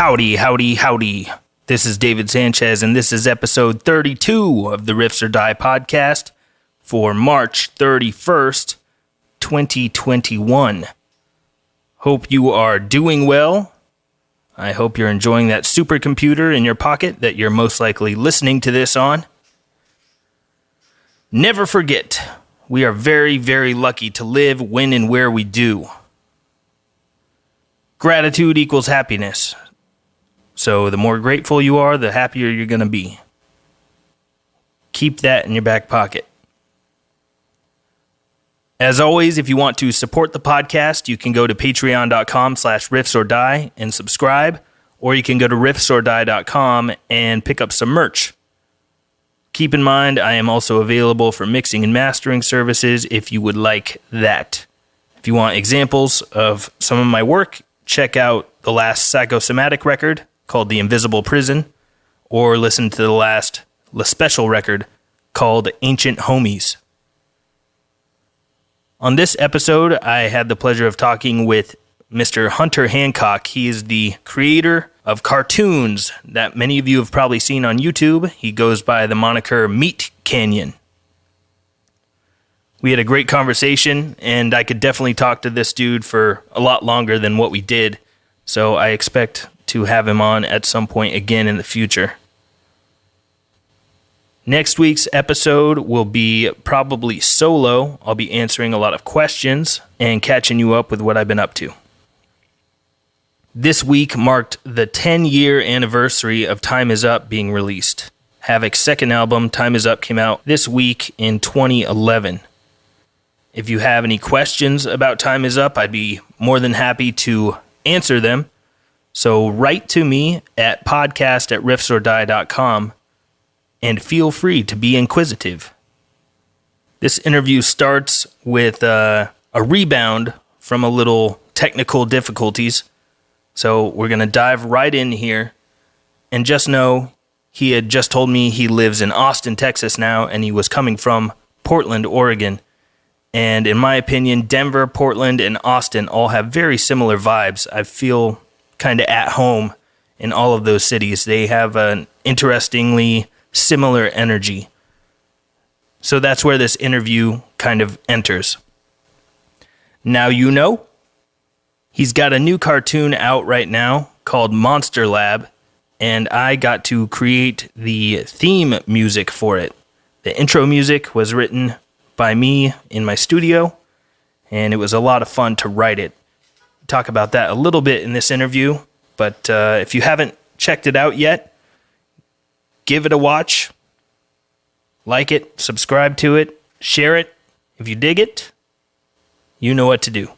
Howdy, howdy, howdy. This is David Sanchez, and this is episode 32 of the Riffs or Die podcast for March 31st, 2021. Hope you are doing well. I hope you're enjoying that supercomputer in your pocket that you're most likely listening to this on. Never forget, we are very, very lucky to live when and where we do. Gratitude equals happiness. So the more grateful you are, the happier you're going to be. Keep that in your back pocket. As always, if you want to support the podcast, you can go to patreon.com/riffsordie and subscribe, or you can go to riffsordie.com and pick up some merch. Keep in mind, I am also available for mixing and mastering services if you would like that. If you want examples of some of my work, check out the last Psychosomatic record called The Invisible Prison, or listen to the last La Special record called Ancient Homies. On this episode, I had the pleasure of talking with Mr. Hunter Hancock. He is the creator of cartoons that many of you have probably seen on YouTube. He goes by the moniker MeatCanyon. We had a great conversation, and I could definitely talk to this dude for a lot longer than what we did, so I expect to have him on at some point again in the future. Next week's episode will be probably solo. I'll be answering a lot of questions and catching you up with what I've been up to. This week marked the 10-year anniversary of Time Is Up being released. Havoc's second album, Time Is Up, came out this week in 2011. If you have any questions about Time Is Up, I'd be more than happy to answer them. So write to me at podcast@riffsordie.com and feel free to be inquisitive. This interview starts with a rebound from a little technical difficulties. So we're going to dive right in here. And just know, he had just told me he lives in Austin, Texas now, and he was coming from Portland, Oregon. And in my opinion, Denver, Portland, and Austin all have very similar vibes. I feel kind of at home in all of those cities. They have an interestingly similar energy. So that's where this interview kind of enters. Now you know, he's got a new cartoon out right now called Monster Lab, and I got to create the theme music for it. The intro music was written by me in my studio, and it was a lot of fun to write it. Talk about that a little bit in this interview, but if you haven't checked it out yet, give it a watch, like it, subscribe to it, share it. If you dig it, you know what to do.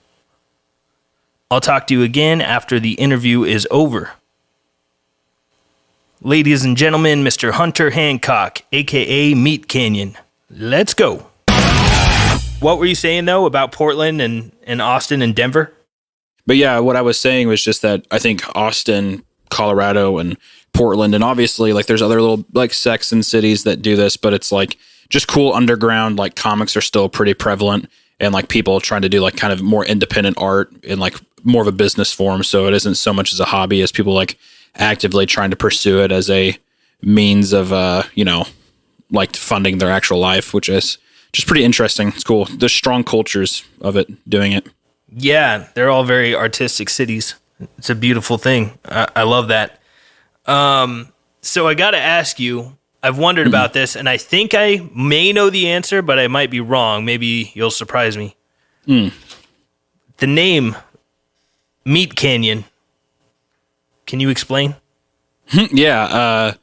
I'll talk to you again after the interview is over. Ladies and gentlemen, Mr. Hunter Hancock, a.k.a. MeatCanyon. Let's go. What were you saying, though, about Portland and Austin and Denver? But yeah, what I was saying was just that I think Austin, Colorado, and Portland, and obviously like there's other little like sects and cities that do this, but it's like just cool underground, like comics are still pretty prevalent, and like people trying to do like kind of more independent art in like more of a business form. So it isn't so much as a hobby as people like actively trying to pursue it as a means of, like funding their actual life, which is just pretty interesting. It's cool. There's strong cultures of it doing it. Yeah, they're all very artistic cities. It's a beautiful thing. I love that. So I got to ask you, I've wondered about this, and I think I may know the answer, but I might be wrong. Maybe you'll surprise me. The name MeatCanyon. Can you explain? Yeah,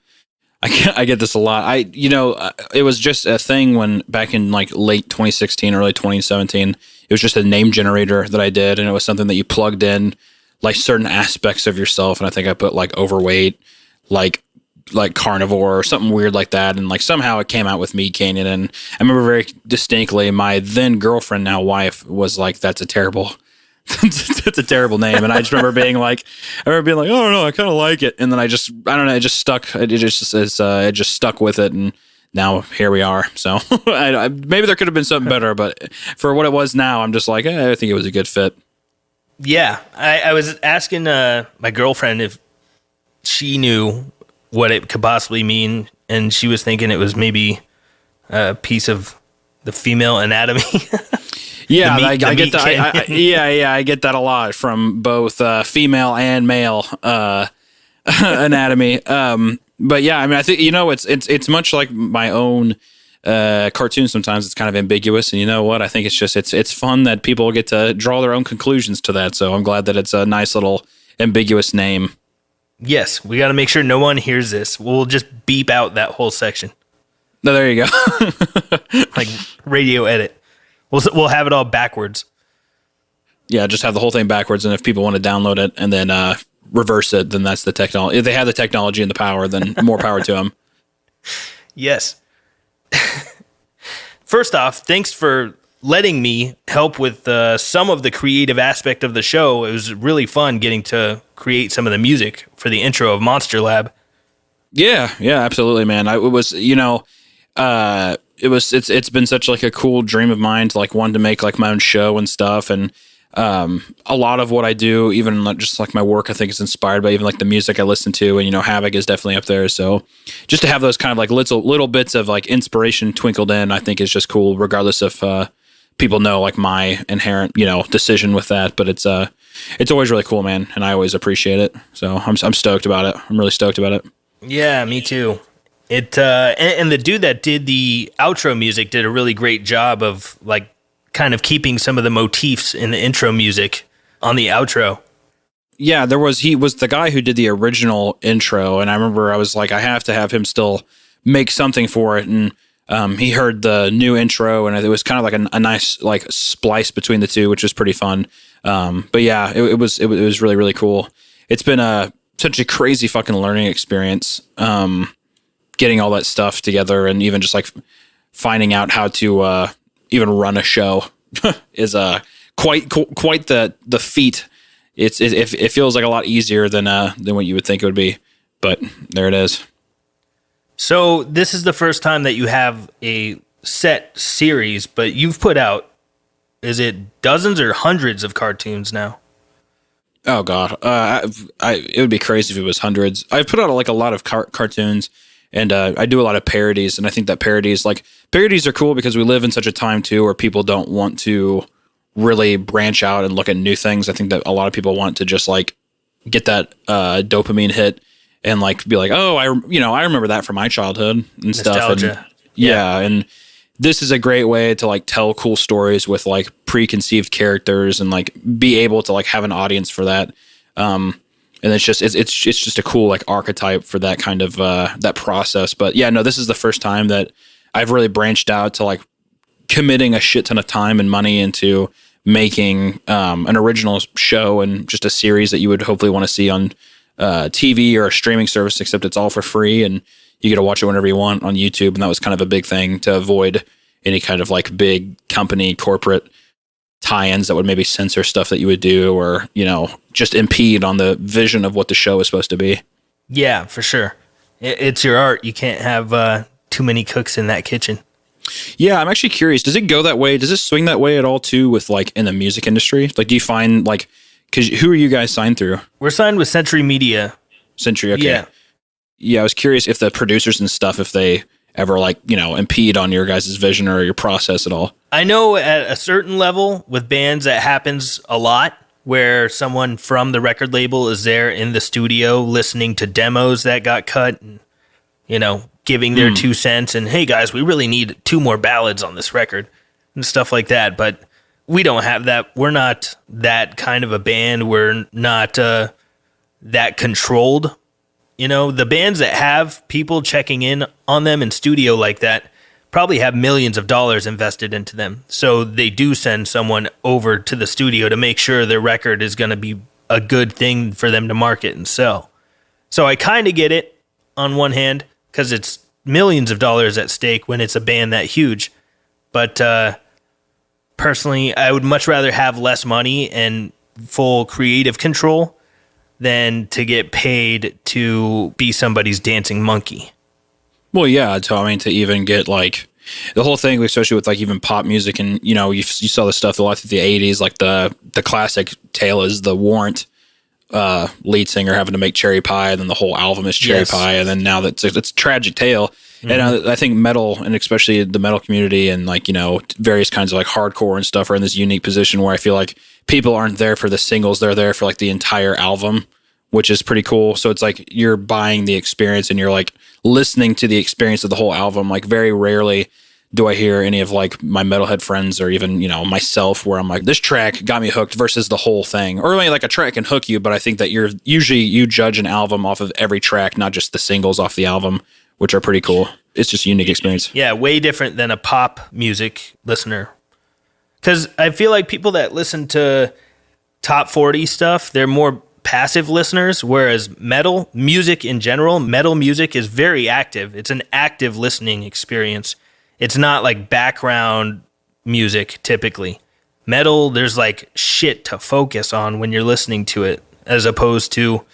I get this a lot. It was just a thing when back in like late 2016, early 2017, it was just a name generator that I did, and it was something that you plugged in like certain aspects of yourself, and I think I put like overweight, like carnivore or something weird like that, and like somehow it came out with MeatCanyon. And I remember very distinctly my then girlfriend, now wife, was like, "That's a terrible." It's a terrible name. And I just remember being like, oh no, I kind of like it. And then it just stuck. It just stuck with it. And now here we are. So maybe there could have been something better, but for what it was now, I'm just like, I think it was a good fit. Yeah. I was asking my girlfriend if she knew what it could possibly mean, and she was thinking it was maybe a piece of the female anatomy. Yeah, I get that. I get that a lot from both female and male anatomy. But yeah, I mean, I think it's much like my own cartoon. Sometimes it's kind of ambiguous, and you know what? I think it's fun that people get to draw their own conclusions to that. So I'm glad that it's a nice little ambiguous name. Yes, we got to make sure no one hears this. We'll just beep out that whole section. No, there you go. Like radio edit. We'll have it all backwards. Yeah, just have the whole thing backwards, and if people want to download it and then reverse it, then that's the technology. If they have the technology and the power, then more power to them. Yes. First off, thanks for letting me help with some of the creative aspect of the show. It was really fun getting to create some of the music for the intro of Monster Lab. Yeah, absolutely, man. It's been such like a cool dream of mine to like want to make like my own show and stuff. And a lot of what I do, even just like my work, I think is inspired by even like the music I listen to, and Havoc is definitely up there. So just to have those kind of like little bits of like inspiration twinkled in, I think is just cool, regardless if people know like my inherent decision with that. But it's always really cool, man, and I always appreciate it. So I'm stoked about it. I'm really stoked about it. Yeah, me too. It and the dude that did the outro music did a really great job of like kind of keeping some of the motifs in the intro music on the outro. Yeah, he was the guy who did the original intro, and I remember I was like, I have to have him still make something for it, and he heard the new intro, and it was kind of like a nice like splice between the two, which was pretty fun. But yeah, it was really, really cool. It's been such a crazy fucking learning experience. Getting all that stuff together, and even just like finding out how to even run a show is quite the feat. It feels like a lot easier than what you would think it would be, but there it is. So this is the first time that you have a set series, but you've put out, is it dozens or hundreds of cartoons now? Oh God, it would be crazy if it was hundreds. I've put out like a lot of cartoons. And I do a lot of parodies, and I think that parodies are cool because we live in such a time too where people don't want to really branch out and look at new things. I think that a lot of people want to just like get that dopamine hit and like be like, oh, I remember that from my childhood and nostalgia. Stuff. And, yeah, and this is a great way to like tell cool stories with like preconceived characters and like be able to like have an audience for that. And it's just a cool like archetype for that kind of that process. But yeah, no, this is the first time that I've really branched out to like committing a shit ton of time and money into making an original show and just a series that you would hopefully want to see on TV or a streaming service, except it's all for free and you get to watch it whenever you want on YouTube. And that was kind of a big thing to avoid any kind of like big company corporate tie-ins that would maybe censor stuff that you would do or, just impede on the vision of what the show is supposed to be. Yeah, for sure. It's your art. You can't have too many cooks in that kitchen. Yeah, I'm actually curious. Does it go that way? Does it swing that way at all too with like in the music industry? Like, do you find like, because who are you guys signed through? We're signed with Century Media. Century, okay. Yeah. Yeah, I was curious if the producers and stuff, if they ever like, impede on your guys' vision or your process at all. I know at a certain level with bands that happens a lot where someone from the record label is there in the studio listening to demos that got cut and, giving their 2 cents and, hey guys, we really need 2 more ballads on this record and stuff like that. But we don't have that. We're not that kind of a band. We're not that controlled. The bands that have people checking in on them in studio like that probably have millions of dollars invested into them. So they do send someone over to the studio to make sure their record is going to be a good thing for them to market and sell. So I kind of get it on one hand because it's millions of dollars at stake when it's a band that huge. But personally, I would much rather have less money and full creative control than to get paid to be somebody's dancing monkey. Well, yeah. To even get like the whole thing, especially with like even pop music and, you saw the stuff a lot through the 80s, like the classic tale is the Warrant lead singer having to make cherry pie, and then the whole album is cherry pie, and then now it's a tragic tale. And I think metal, and especially the metal community, and like, you know, various kinds of like hardcore and stuff, are in this unique position where I feel like people aren't there for the singles; they're there for like the entire album, which is pretty cool. So it's like you're buying the experience, and you're like listening to the experience of the whole album. Like very rarely do I hear any of like my metalhead friends, or even, you know, myself, where I'm like, this track got me hooked versus the whole thing. Or maybe like a track can hook you, but I think that you judge an album off of every track, not just the singles off the album, which are pretty cool. It's just a unique experience. Yeah, way different than a pop music listener. Because I feel like people that listen to top 40 stuff, they're more passive listeners, whereas metal music in general, metal music is very active. It's an active listening experience. It's not like background music typically. Metal, there's like shit to focus on when you're listening to it, as opposed to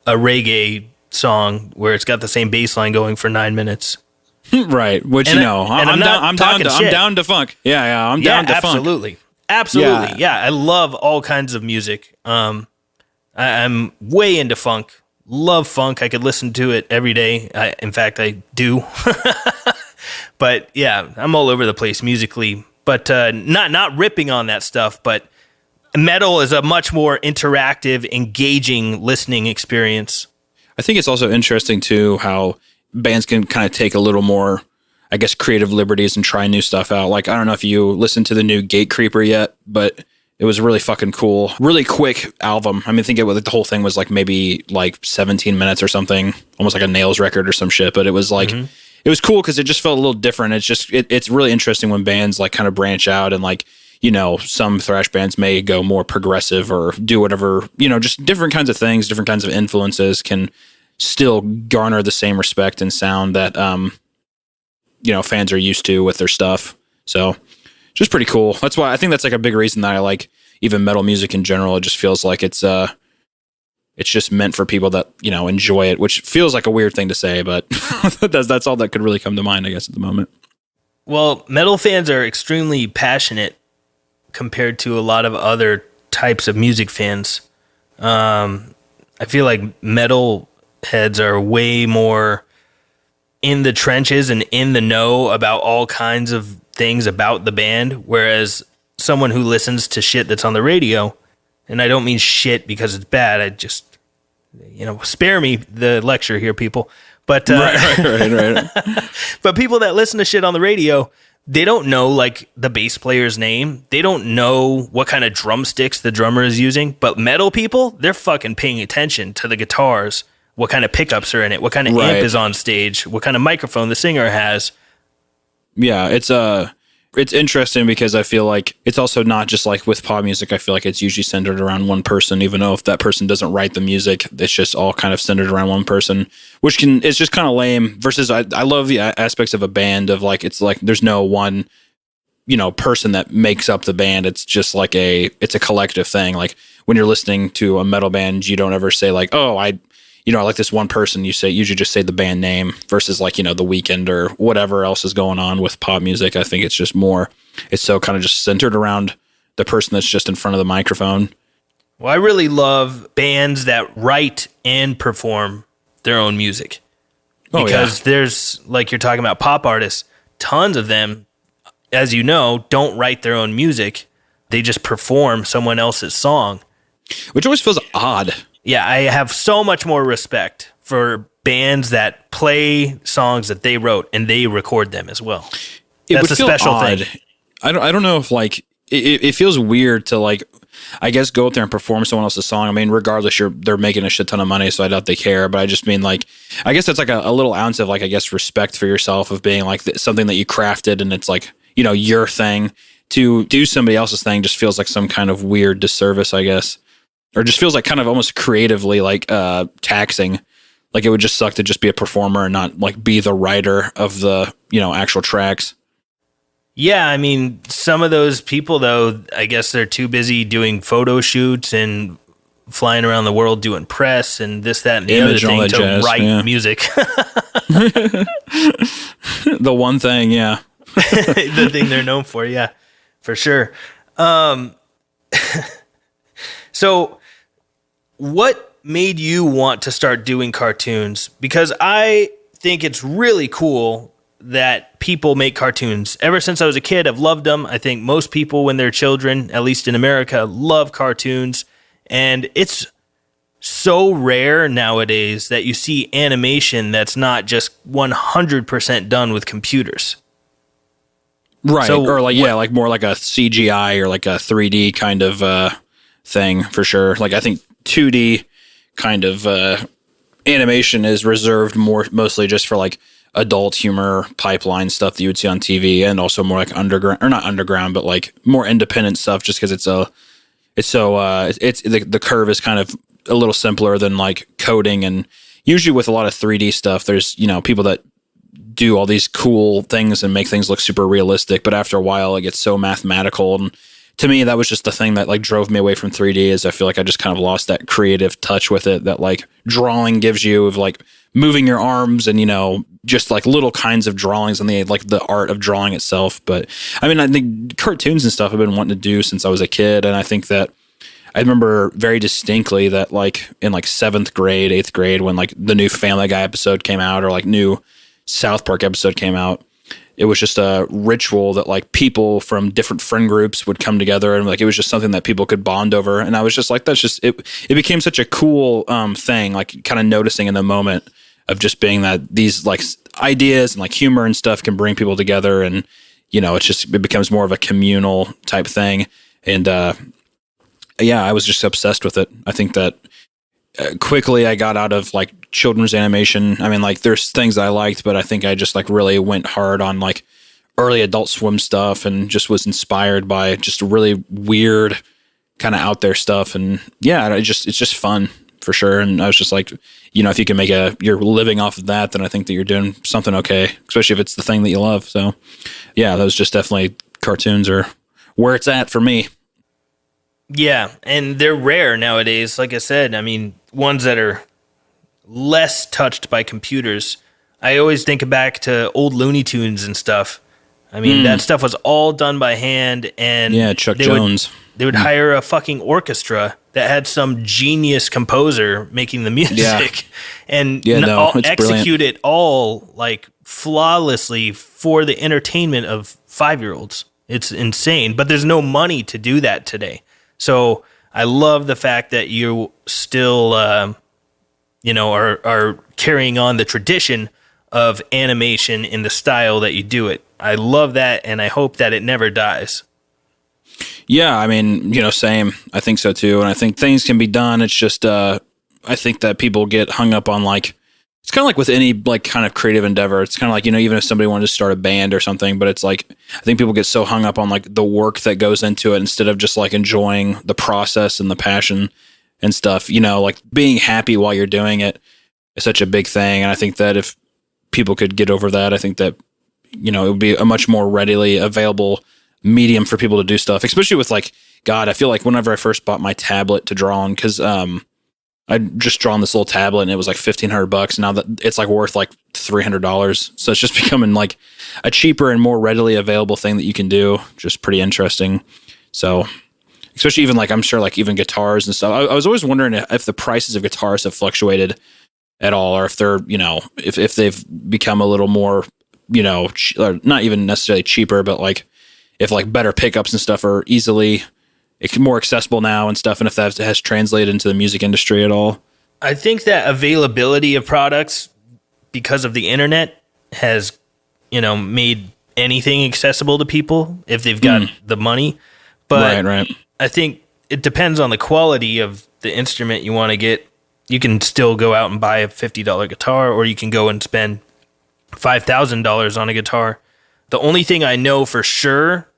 a reggae song where it's got the same bass line going for 9 minutes. Right. Which, and you know, I'm down to funk. Yeah, I'm down to funk. Absolutely. Yeah, I love all kinds of music. I'm way into funk. Love funk. I could listen to it every day. In fact, I do. But yeah, I'm all over the place musically. But not ripping on that stuff, but metal is a much more interactive, engaging listening experience. I think it's also interesting too how bands can kind of take a little more, I guess, creative liberties and try new stuff out. Like, I don't know if you listened to the new Gate Creeper yet, but it was really fucking cool. Really quick album. I mean, I think the whole thing was like maybe like 17 minutes or something, almost like a Nails record or some shit. But it was like, it was cool because it just felt a little different. It's really interesting when bands like kind of branch out, and like, you know, some thrash bands may go more progressive or do whatever, you know, just different kinds of things, different kinds of influences can still garner the same respect and sound that, you know, fans are used to with their stuff. So just pretty cool. That's why I think that's like a big reason that I like even metal music in general. It just feels like it's just meant for people that, you know, enjoy it, which feels like a weird thing to say, but that's all that could really come to mind, I guess, at the moment. Well, metal fans are extremely passionate compared to a lot of other types of music fans. I feel like metal heads are way more in the trenches and in the know about all kinds of things about the band, whereas someone who listens to shit that's on the radio, and I don't mean shit because it's bad, I just, you know, spare me the lecture here, people. But right. But people that listen to shit on the radio, they don't know like the bass player's name. They don't know what kind of drumsticks the drummer is using. But metal people, they're fucking paying attention to the guitars, what kind of pickups are in it, what kind of amp is on stage, what kind of microphone the singer has. Yeah, it's interesting because I feel like it's also not just like with pop music. I feel like it's usually centered around one person, even though if that person doesn't write the music, it's just all kind of centered around one person, it's just kind of lame. Versus I love the aspects of a band of like, it's like there's no one, you know, person that makes up the band. It's just like it's a collective thing. Like when you're listening to a metal band, you don't ever say like, oh, I like this one person. You usually just say the band name versus like, you know, The Weeknd or whatever else is going on with pop music. I think it's just more, it's so kind of just centered around the person that's just in front of the microphone. Well, I really love bands that write and perform their own music. Because there's, like you're talking about pop artists, tons of them, as you know, don't write their own music. They just perform someone else's song. Which always feels odd. Yeah, I have so much more respect for bands that play songs that they wrote and they record them as well. That's a special thing. I don't know if like it feels weird to like, I guess, go out there and perform someone else's song. I mean, regardless, they're making a shit ton of money, so I doubt they care. But I just mean like, I guess that's like a little ounce of like, I guess, respect for yourself of being like something that you crafted and it's like, you know, your thing. To do somebody else's thing just feels like some kind of weird disservice, I guess. Or just feels like kind of almost creatively like taxing. Like it would just suck to just be a performer and not like be the writer of the, you know, actual tracks. Yeah, I mean, some of those people though, I guess they're too busy doing photo shoots and flying around the world doing press and this, that, and the other thing to write music. The one thing, yeah. The thing they're known for, yeah, for sure. So what made you want to start doing cartoons? Because I think it's really cool that people make cartoons. Ever since I was a kid, I've loved them. I think most people, when they're children, at least in America, love cartoons. And it's so rare nowadays that you see animation that's not just 100% done with computers. Right. So or like more like a CGI or like a 3D kind of thing for sure. Like I think 2D kind of animation is reserved mostly just for like adult humor pipeline stuff that you would see on TV, and also more like underground, or not underground, but like more independent stuff, just because the curve is kind of a little simpler than like coding. And usually with a lot of 3D stuff, there's, people that do all these cool things and make things look super realistic, but after a while it gets so mathematical. And to me, that was just the thing that like drove me away from 3D, is I feel like I just kind of lost that creative touch with it that like drawing gives you, of like moving your arms and, just like little kinds of drawings and the art of drawing itself. But I mean, I think cartoons and stuff I've been wanting to do since I was a kid. And I think that I remember very distinctly that like in like 7th grade, 8th grade, when like the new Family Guy episode came out, or like new South Park episode came out, it was just a ritual that like people from different friend groups would come together, and like it was just something that people could bond over. And I was just like, that's just it. It became such a cool thing, like kind of noticing in the moment of just being that these like ideas and like humor and stuff can bring people together, and it becomes more of a communal type thing. And yeah, I was just obsessed with it. I think that quickly I got out of like children's animation. I mean, like there's things that I liked, but I think I just like really went hard on like early Adult Swim stuff, and just was inspired by just really weird kind of out there stuff. And yeah, it's just fun for sure. And I was just like, if you can you're living off of that, then I think that you're doing something okay, especially if it's the thing that you love. So yeah, that was just definitely, cartoons are where it's at for me. Yeah, and they're rare nowadays. Like I said, I mean, ones that are less touched by computers. I always think back to old Looney Tunes and stuff. I mean, that stuff was all done by hand, and yeah, Chuck Jones. They would hire a fucking orchestra that had some genius composer making the music, and execute it all like flawlessly for the entertainment of 5-year-olds. It's insane, but there's no money to do that today. So I love the fact that you still, are carrying on the tradition of animation in the style that you do it. I love that, and I hope that it never dies. Yeah, I mean, same. I think so too, and I think things can be done. It's just, I think that people get hung up on like, it's kind of like with any like kind of creative endeavor. It's kind of like, even if somebody wanted to start a band or something, but it's like, I think people get so hung up on like the work that goes into it instead of just like enjoying the process and the passion and stuff, like being happy while you're doing it is such a big thing. And I think that if people could get over that, I think that, it would be a much more readily available medium for people to do stuff, especially with like, God, I feel like whenever I first bought my tablet to draw on, cause, I'd just drawn this little tablet and it was like $1,500. Now that it's like worth like $300. So it's just becoming like a cheaper and more readily available thing that you can do. Just pretty interesting. So especially even like, I'm sure like even guitars and stuff. I was always wondering if the prices of guitars have fluctuated at all, or if they're, if they've become a little more, or not even necessarily cheaper, but like if like better pickups and stuff are easily more accessible now and stuff, and if that has translated into the music industry at all. I think that availability of products because of the internet has, made anything accessible to people if they've got the money. But right. I think it depends on the quality of the instrument you want to get. You can still go out and buy a $50 guitar, or you can go and spend $5,000 on a guitar. The only thing I know for sure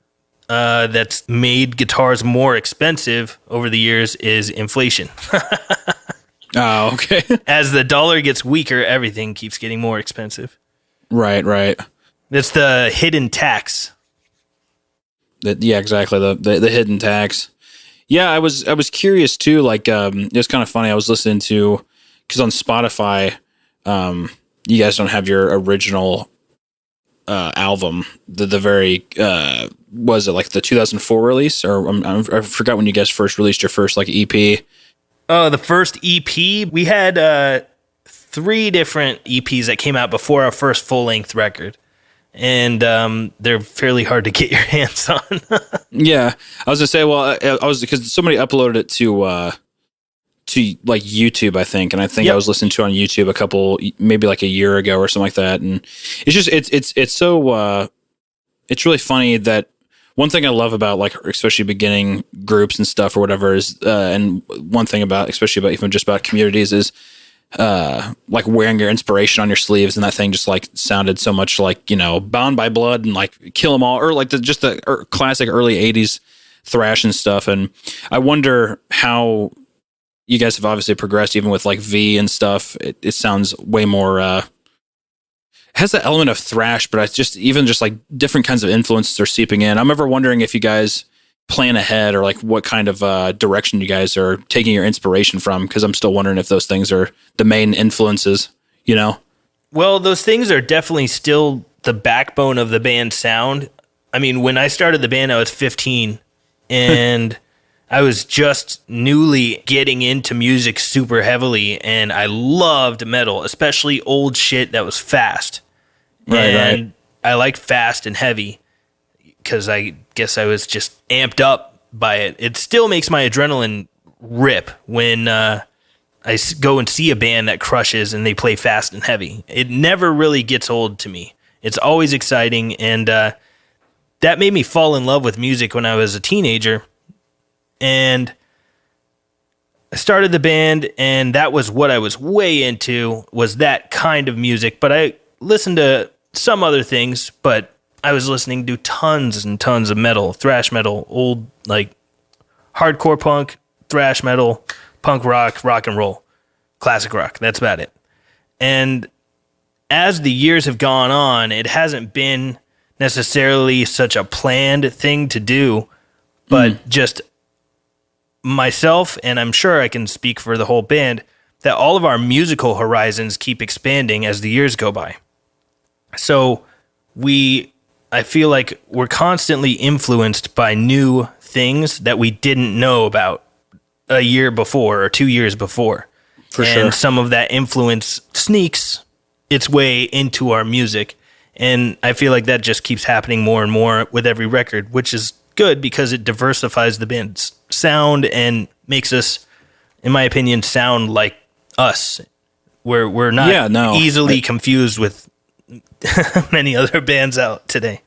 that's made guitars more expensive over the years is inflation. Oh, okay. As the dollar gets weaker, everything keeps getting more expensive. Right. That's the hidden tax. Yeah, exactly. The hidden tax. Yeah, I was curious too. Like, it was kind of funny. I was listening to, because on Spotify, you guys don't have your original album. The very was it like the 2004 release, or I forgot when you guys first released your first like EP. Oh, the first EP, we had 3 different EPs that came out before our first full-length record. And they're fairly hard to get your hands on. Yeah, I was gonna say, well, I was because somebody uploaded it to like YouTube, I think, and I think I was listening to it on YouTube maybe like a year ago or something like that, and it's just it's so it's really funny that one thing I love about like especially beginning groups and stuff or whatever is and one thing about especially about even just about communities is like wearing your inspiration on your sleeves, and that thing just like sounded so much like, you know, Bound by Blood and like Kill 'Em All, or like the classic early 80s thrash and stuff. And I wonder how you guys have obviously progressed even with like V and stuff. It sounds way more it has that element of thrash, but it's just even just like different kinds of influences are seeping in. I'm ever wondering if you guys plan ahead or like what kind of direction you guys are taking your inspiration from, because I'm still wondering if those things are the main influences, you know? Well, those things are definitely still the backbone of the band's sound. I mean, when I started the band, I was 15, and I was just newly getting into music super heavily, and I loved metal, especially old shit that was fast. Right. I liked fast and heavy, because I guess I was just amped up by it. It still makes my adrenaline rip when I go and see a band that crushes and they play fast and heavy. It never really gets old to me. It's always exciting, and that made me fall in love with music when I was a teenager. And I started the band, and that was what I was way into, was that kind of music. But I listened to some other things, but I was listening to tons and tons of metal, thrash metal, old like hardcore punk, thrash metal, punk rock, rock and roll, classic rock. That's about it. And as the years have gone on, it hasn't been necessarily such a planned thing to do, but just myself, and I'm sure I can speak for the whole band, that all of our musical horizons keep expanding as the years go by. So I feel like we're constantly influenced by new things that we didn't know about a year before or 2 years before. For sure. And some of that influence sneaks its way into our music. And I feel like that just keeps happening more and more with every record, which is good because it diversifies the band's sound and makes us, in my opinion, sound like us. We're not easily confused with many other bands out today.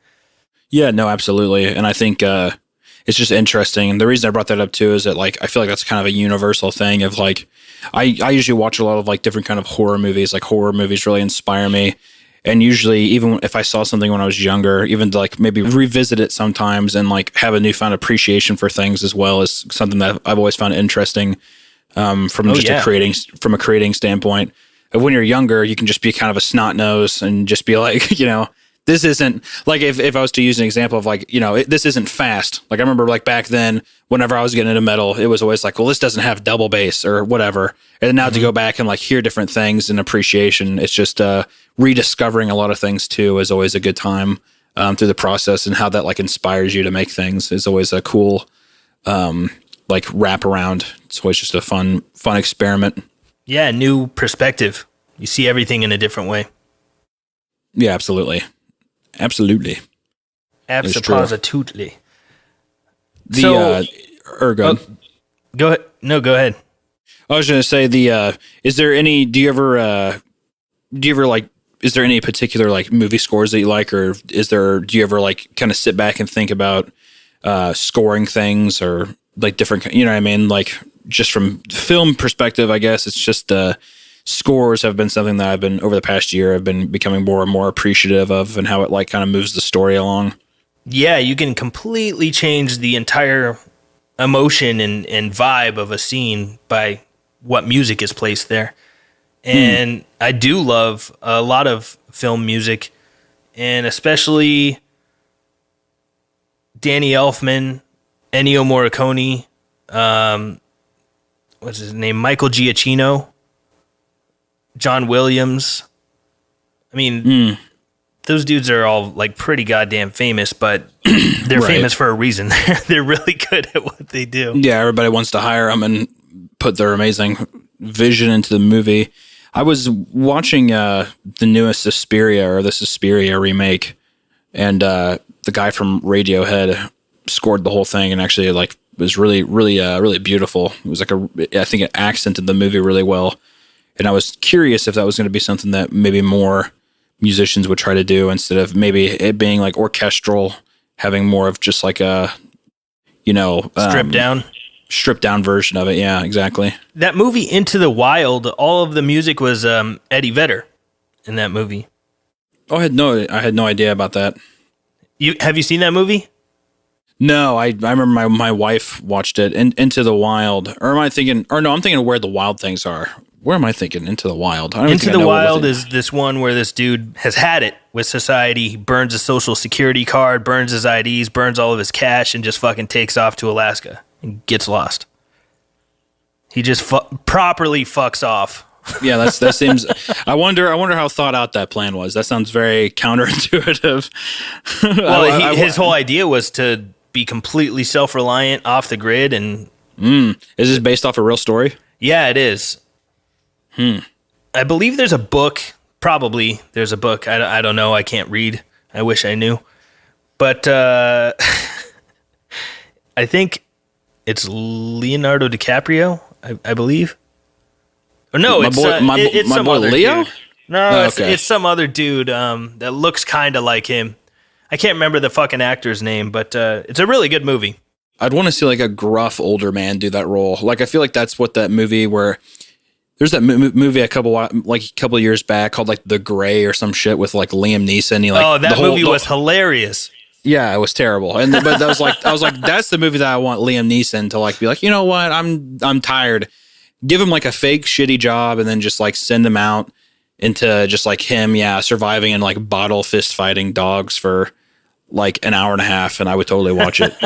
Yeah, no, absolutely. And I think it's just interesting. And the reason I brought that up too is that like I feel like that's kind of a universal thing of like I usually watch a lot of like different kind of horror movies. Like horror movies really inspire me. And usually even if I saw something when I was younger, even to like maybe revisit it sometimes and like have a newfound appreciation for things as well is something that I've always found interesting from a creating standpoint. When you're younger, you can just be kind of a snot nose and just be like, you know, this isn't like if I was to use an example of like, you know, this isn't fast. Like I remember like back then, whenever I was getting into metal, it was always like, well, this doesn't have double bass or whatever. And now to go back and like hear different things and appreciation, it's just rediscovering a lot of things too is always a good time through the process, and how that like inspires you to make things is always a cool like wrap around. It's always just a fun experiment. Yeah, new perspective. You see everything in a different way. Yeah, absolutely. Absolutely. Absolutely. Go ahead. Go ahead. No, go ahead. I was going to say is there any particular like movie scores that you like, or do you ever like kind of sit back and think about scoring things or like different, you know what I mean? Like just from film perspective, I guess it's just scores have been something that I've been over the past year. I've been becoming more and more appreciative of, and how it like kind of moves the story along. Yeah, you can completely change the entire emotion and vibe of a scene by what music is placed there. And I do love a lot of film music, and especially Danny Elfman, Ennio Morricone, what's his name? Michael Giacchino, John Williams. I mean, those dudes are all like pretty goddamn famous, but they're famous for a reason. They're really good at what they do. Yeah, everybody wants to hire them and put their amazing vision into the movie. I was watching the newest the Suspiria remake, and the guy from Radiohead scored the whole thing, and actually like was really beautiful. It was like I think it accented the movie really well, and I was curious if that was going to be something that maybe more musicians would try to do instead of maybe it being like orchestral, having more of just like a stripped down version of it. Yeah, exactly. That movie Into the Wild, all of the music was Eddie Vedder in that movie. Oh, I had no idea about that. Have you seen that movie? No, I remember my wife watched it. Into the Wild, or am I thinking? Or no, I'm thinking of Where the Wild Things Are. Where am I thinking? Into the Wild. Into the Wild is this one where this dude has had it with society. He burns his social security card, burns his IDs, burns all of his cash, and just fucking takes off to Alaska and gets lost. He just properly fucks off. Yeah, that seems. I wonder how thought out that plan was. That sounds very counterintuitive. Well, his whole idea was to be completely self-reliant, off the grid, and. Is this based off a real story? Yeah, it is. I believe there's a book. Probably there's a book. I don't know. I can't read. I wish I knew. But I think it's Leonardo DiCaprio, I believe. Or no, it's some boy other Leo? Dude. No, okay. It's some other dude that looks kind of like him. I can't remember the fucking actor's name, but it's a really good movie. I'd want to see like a gruff older man do that role. Like I feel like that's what that movie where there's that movie a couple of years back called like The Gray or some shit with like Liam Neeson. That movie was hilarious. Yeah, it was terrible. But I was like that's the movie that I want Liam Neeson to like be like, you know what, I'm tired. Give him like a fake shitty job and then just like send him out into just like him, surviving in like bottle fist fighting dogs for like an hour and a half, and I would totally watch it.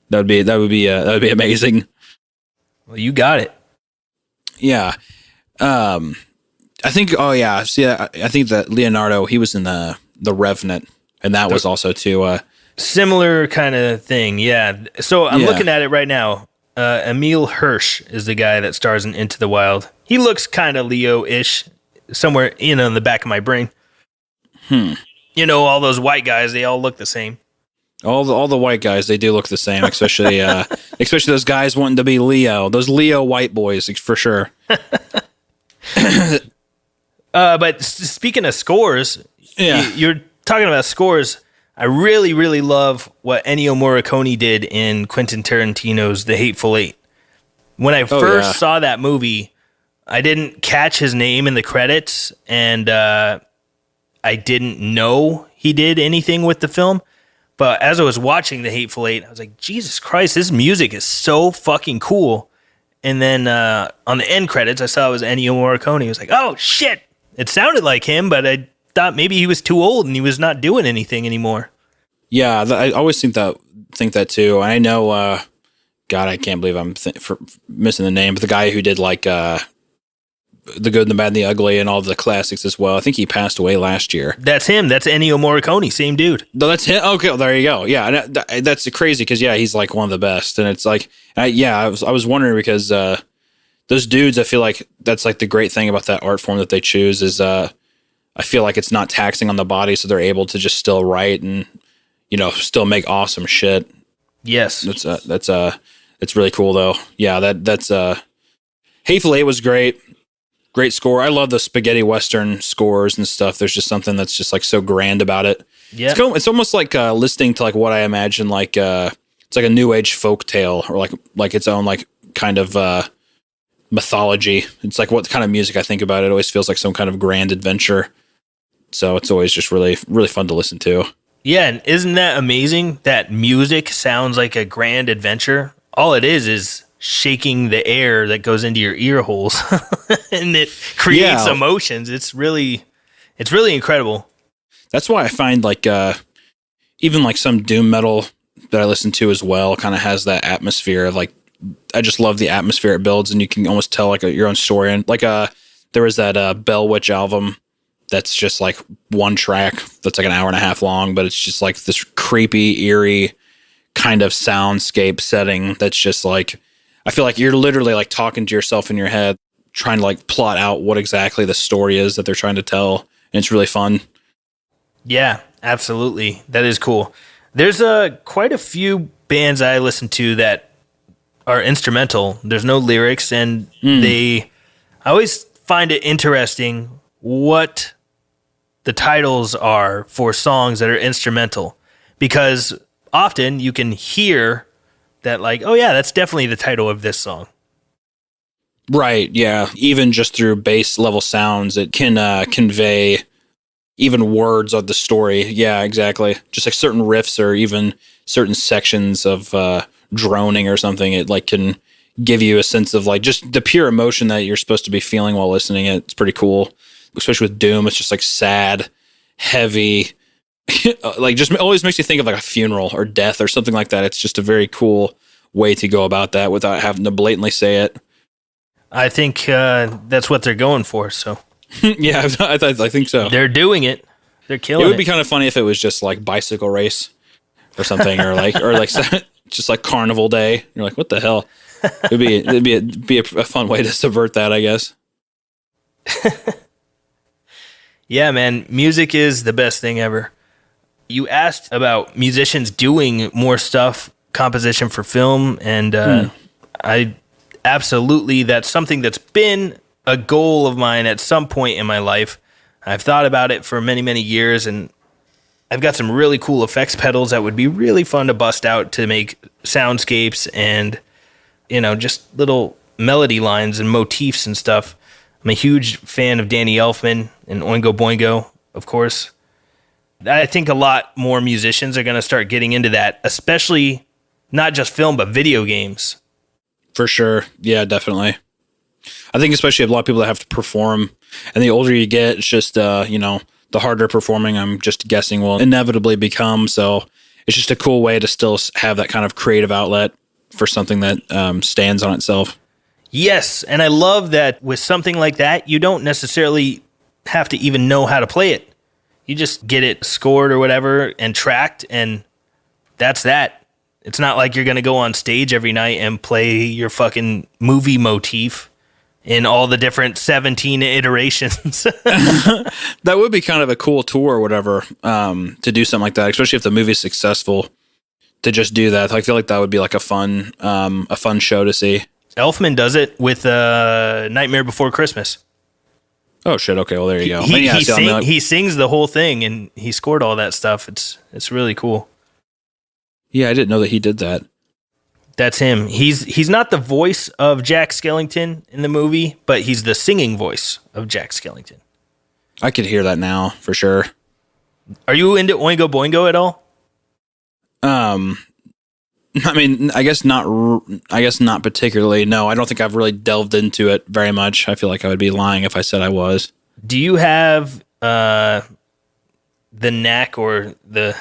That would be amazing. Well, you got it. Yeah. I think. Oh yeah. See, I think that Leonardo, he was in the Revenant, and that was also too. Similar kind of thing. Yeah. So I'm looking at it right now. Emil Hirsch is the guy that stars in Into the Wild. He looks kind of Leo-ish, somewhere in the back of my brain. You know, all those white guys, they all look the same. All the white guys, they do look the same, especially those guys wanting to be Leo. Those Leo white boys, for sure. But speaking of scores, you're talking about scores. I really, really love what Ennio Morricone did in Quentin Tarantino's The Hateful Eight. When I first saw that movie, I didn't catch his name in the credits, and I didn't know he did anything with the film. But as I was watching The Hateful Eight, I was like, Jesus Christ, this music is so fucking cool. And then on the end credits, I saw it was Ennio Morricone. I was like, oh, shit. It sounded like him, but I thought maybe he was too old and he was not doing anything anymore. Yeah, I always think that too. I know, God, I can't believe I'm missing the name, but the guy who did like The Good and the Bad and the Ugly and all the classics as well. I think he passed away last year. That's him. That's Ennio Morricone. Same dude. No, that's him. Okay, well, there you go. Yeah, that's crazy because he's like one of the best. And it's like, I was wondering because those dudes, I feel like that's like the great thing about that art form that they choose is I feel like it's not taxing on the body, so they're able to just still write and still make awesome shit. Yes, that's really cool though. Yeah, that's Hateful Eight was great. Great score. I love the spaghetti western scores and stuff. There's just something that's just like so grand about it. Yeah, it's almost like listening to like what I imagine like it's like a new age folk tale or like its own like kind of mythology. It's like what kind of music I think about. It always feels like some kind of grand adventure. So it's always just really really fun to listen to. Yeah, and isn't that amazing that music sounds like a grand adventure? All it is shaking the air that goes into your ear holes and it creates emotions. It's really incredible. That's why I find like even like some doom metal that I listen to as well kind of has that atmosphere of like, I just love the atmosphere it builds and you can almost tell like your own story. And like there was that Bell Witch album that's just like one track that's like an hour and a half long, but it's just like this creepy, eerie kind of soundscape setting that's just like, I feel like you're literally like talking to yourself in your head, trying to like plot out what exactly the story is that they're trying to tell. And it's really fun. Yeah, absolutely. That is cool. There's quite a few bands I listen to that are instrumental. There's no lyrics, and I always find it interesting what the titles are for songs that are instrumental, because often you can hear that like, oh yeah, that's definitely the title of this song. Right, yeah. Even just through bass level sounds, it can convey even words of the story. Yeah, exactly. Just like certain riffs or even certain sections of droning or something, it like can give you a sense of like just the pure emotion that you're supposed to be feeling while listening. It's pretty cool, especially with Doom. It's just like sad, heavy, like just always makes you think of like a funeral or death or something like that. It's just a very cool way to go about that without having to blatantly say it. I think that's what they're going for. So yeah, I think so. They're doing it. They're killing it. It would be kind of funny if it was just like bicycle race or something, or like just like carnival day. You're like, what the hell? It'd be a fun way to subvert that, I guess. Yeah, man, music is the best thing ever. You asked about musicians doing more stuff, composition for film, and I absolutely, that's something that's been a goal of mine at some point in my life. I've thought about it for many, many years, and I've got some really cool effects pedals that would be really fun to bust out to make soundscapes and, just little melody lines and motifs and stuff. I'm a huge fan of Danny Elfman and Oingo Boingo, of course. I think a lot more musicians are going to start getting into that, especially not just film, but video games. For sure. Yeah, definitely. I think especially a lot of people that have to perform, and the older you get, it's just, the harder performing, I'm just guessing, will inevitably become. So it's just a cool way to still have that kind of creative outlet for something that stands on itself. Yes, and I love that with something like that, you don't necessarily have to even know how to play it. You just get it scored or whatever and tracked, and that's that. It's not like you're going to go on stage every night and play your fucking movie motif in all the different 17 iterations. That would be kind of a cool tour or whatever, to do something like that, especially if the movie's successful, to just do that. I feel like that would be like a fun show to see. Elfman does it with Nightmare Before Christmas. Oh shit! Okay, well there you go. He sings the whole thing, and he scored all that stuff. It's really cool. Yeah, I didn't know that he did that. That's him. He's not the voice of Jack Skellington in the movie, but he's the singing voice of Jack Skellington. I could hear that now for sure. Are you into Oingo Boingo at all? I mean, I guess not particularly. No, I don't think I've really delved into it very much. I feel like I would be lying if I said I was. Do you have the knack or the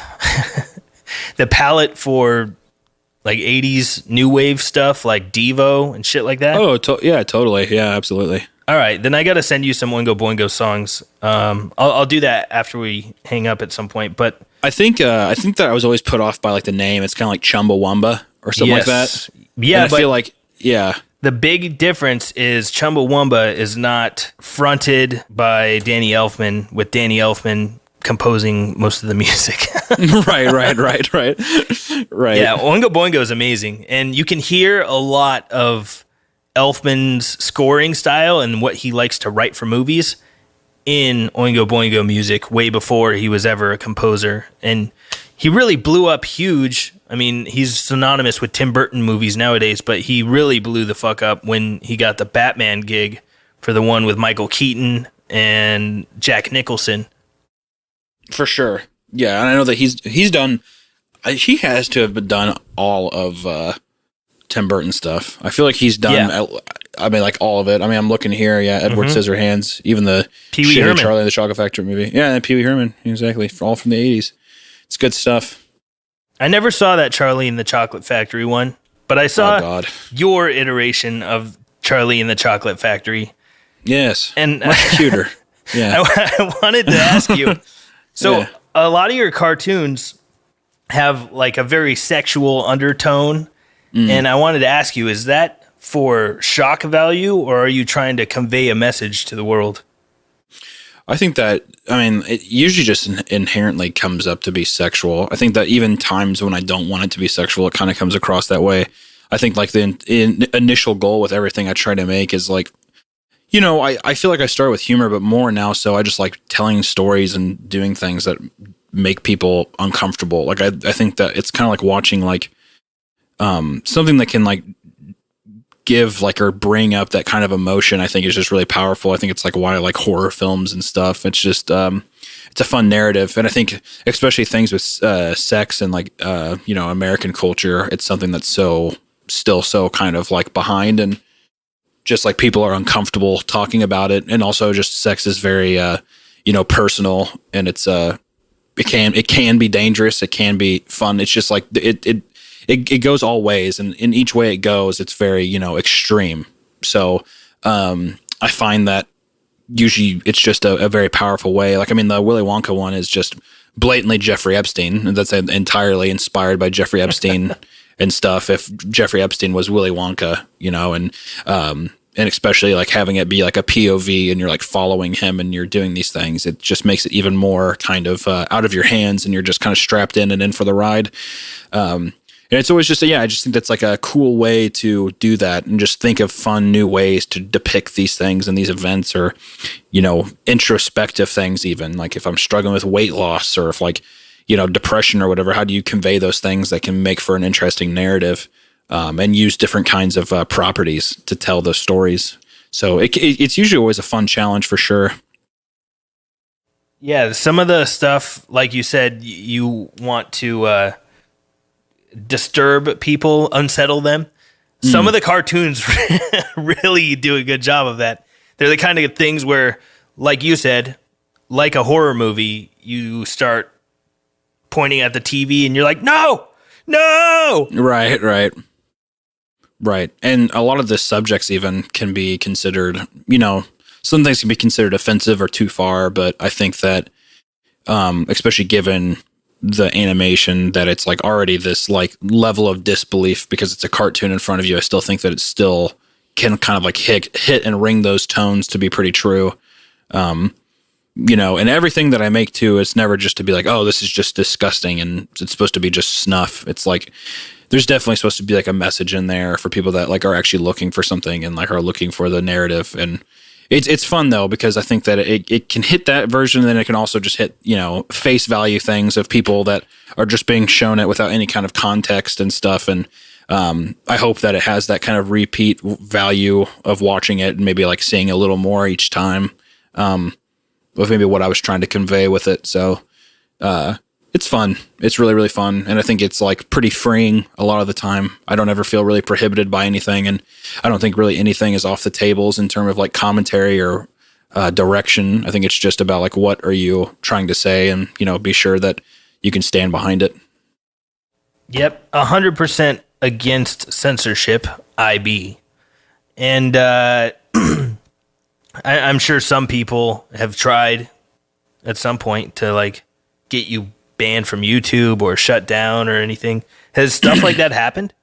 the palette for like 80s new wave stuff like Devo and shit like that? Oh, yeah, totally. Yeah, absolutely. All right, then I got to send you some Oingo Boingo songs. I'll do that after we hang up at some point. But I think that I was always put off by like the name. It's kind of like Chumbawamba or something like that. Yeah, and I feel like the big difference is Chumbawamba is not fronted by Danny Elfman, with Danny Elfman composing most of the music. Right. Yeah, Oingo Boingo is amazing, and you can hear a lot of Elfman's scoring style and what he likes to write for movies in Oingo Boingo music way before he was ever a composer. And he really blew up huge. I mean, he's synonymous with Tim Burton movies nowadays, but he really blew the fuck up when he got the Batman gig for the one with Michael Keaton and Jack Nicholson. For sure. Yeah, and I know that he has to have done all of Tim Burton stuff. I feel like he's done, I mean, like all of it. I mean, I'm looking here, Edward Scissorhands, even the Pee-wee Herman. Charlie and the Chocolate Factory movie. Yeah, and Pee-wee Herman, exactly, all from the 80s. It's good stuff. I never saw that Charlie and the Chocolate Factory one, but I saw your iteration of Charlie and the Chocolate Factory. Yes, and much cuter. Yeah, I wanted to ask you, so a lot of your cartoons have like a very sexual undertone, and I wanted to ask you, is that for shock value, or are you trying to convey a message to the world? I think that, it usually just inherently comes up to be sexual. I think that even times when I don't want it to be sexual, it kind of comes across that way. I think like the initial goal with everything I try to make is like, I feel like I start with humor, but more now. So I just like telling stories and doing things that make people uncomfortable. Like I think that it's kind of like watching like something that can like give like or bring up that kind of emotion. I think is just really powerful. I think it's like why I like horror films and stuff. It's just it's a fun narrative, and I think especially things with sex and like American culture, it's something that's still so kind of like behind, and just like people are uncomfortable talking about it. And also just sex is very personal, and it's it can be dangerous, it can be fun. It's just like it goes all ways, and in each way it goes, it's very extreme. So I find that usually it's just a very powerful way. Like the Willy Wonka one is just blatantly Jeffrey Epstein, and that's entirely inspired by Jeffrey Epstein and stuff. If Jeffrey Epstein was Willy Wonka, and especially like having it be like a POV and you're like following him and you're doing these things, it just makes it even more kind of out of your hands, and you're just kind of strapped in and in for the ride. And it's always just, I just think that's like a cool way to do that, and just think of fun new ways to depict these things and these events, or, introspective things even. Like if I'm struggling with weight loss, or if like, depression or whatever, how do you convey those things that can make for an interesting narrative, and use different kinds of properties to tell those stories. So it's usually always a fun challenge for sure. Yeah, some of the stuff, like you said, you want to disturb people, unsettle them. Some of the cartoons really do a good job of that. They're the kind of things where, like you said, like a horror movie, you start pointing at the TV and you're like, no. Right. And a lot of the subjects even can be considered, some things can be considered offensive or too far, but I think that, especially given the animation, that it's like already this like level of disbelief because it's a cartoon in front of you, I still think that it still can kind of like hit and ring those tones to be pretty true. And everything that I make too, it's never just to be like, oh, this is just disgusting and it's supposed to be just snuff. It's like, there's definitely supposed to be like a message in there for people that like are actually looking for something and like are looking for the narrative. And it's fun though, because I think that it can hit that version, and then it can also just hit, face value things of people that are just being shown it without any kind of context and stuff. And I hope that it has that kind of repeat value of watching it and maybe like seeing a little more each time, with maybe what I was trying to convey with it. So it's fun. It's really, really fun. And I think it's like pretty freeing a lot of the time. I don't ever feel really prohibited by anything. And I don't think really anything is off the tables in terms of like commentary or direction. I think it's just about like, what are you trying to say? And, be sure that you can stand behind it. Yep. 100% against censorship, IB. And I'm sure some people have tried at some point to like get you banned from YouTube or shut down or anything. Has stuff like that happened?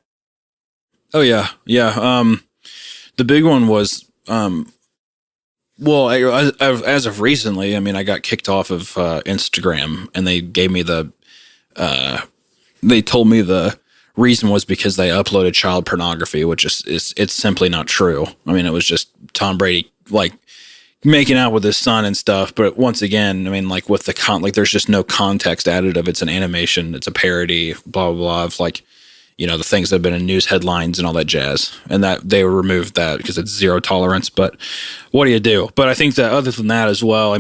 Oh yeah. The big one was, well, as of recently, I got kicked off of Instagram, and they gave me they told me the reason was because they uploaded child pornography, which is it's simply not true. It was just Tom Brady like making out with his son and stuff. But once again, like with the there's just no context added of it's an animation, it's a parody, blah, blah, blah, of like, the things that have been in news headlines and all that jazz. And that they removed that because it's zero tolerance. But what do you do? But I think that other than that as well, I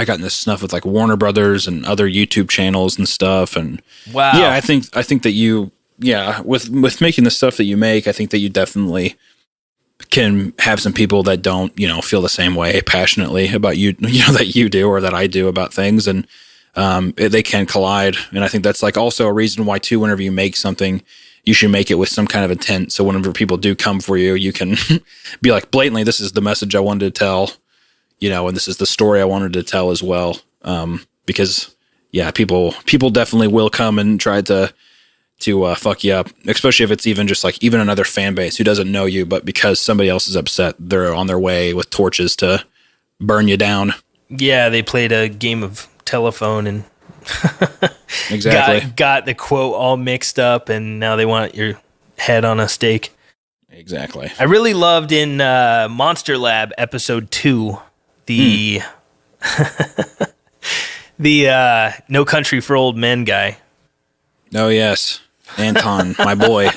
got in this stuff with like Warner Brothers and other YouTube channels and stuff. And wow. Yeah, I think that with making the stuff that you make, I think that you definitely can have some people that don't, feel the same way passionately about you, that you do or that I do about things. And they can collide. And I think that's like also a reason why too, whenever you make something, you should make it with some kind of intent. So whenever people do come for you, you can be like blatantly, this is the message I wanted to tell, and this is the story I wanted to tell as well. Because people definitely will come and try to to fuck you up, especially if it's even just like even another fan base who doesn't know you, but because somebody else is upset, they're on their way with torches to burn you down. Yeah, they played a game of telephone and exactly got the quote all mixed up, and now they want your head on a stake. Exactly. I really loved in Monster Lab episode 2 the the No Country for Old Men guy. Oh yes, Anton, my boy,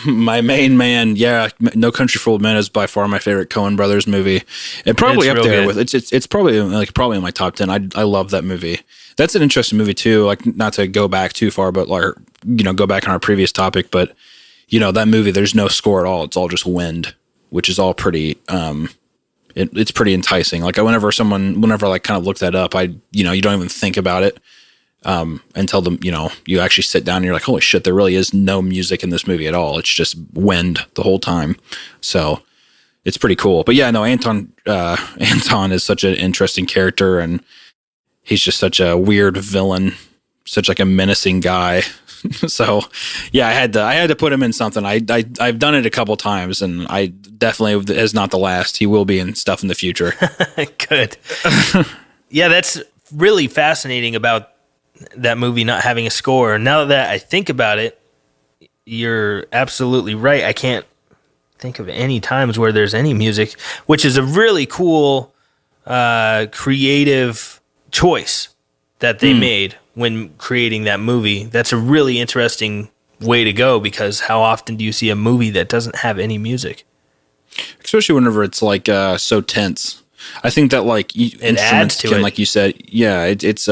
my main man. Yeah, No Country for Old Men is by far my favorite Coen Brothers movie. And probably up there with it's probably in my top 10. I love that movie. That's an interesting movie too. Like, not to go back too far, but like, go back on our previous topic. But that movie, there's no score at all. It's all just wind, which is all pretty. It's pretty enticing. Like, whenever I like kind of look that up, you don't even think about it. Until you actually sit down and you're like, holy shit, there really is no music in this movie at all. It's just wind the whole time. So it's pretty cool. But yeah, no, Anton is such an interesting character, and he's just such a weird villain, such like a menacing guy. So yeah, I had to put him in something. I've done it a couple times, and I definitely is not the last. He will be in stuff in the future. Good. Yeah, that's really fascinating about that movie not having a score. Now that I think about it, you're absolutely right. I can't think of any times where there's any music, which is a really cool, creative choice that they made when creating that movie. That's a really interesting way to go, because how often do you see a movie that doesn't have any music? Especially whenever it's like so tense. I think that like instruments can, like you said, yeah, it's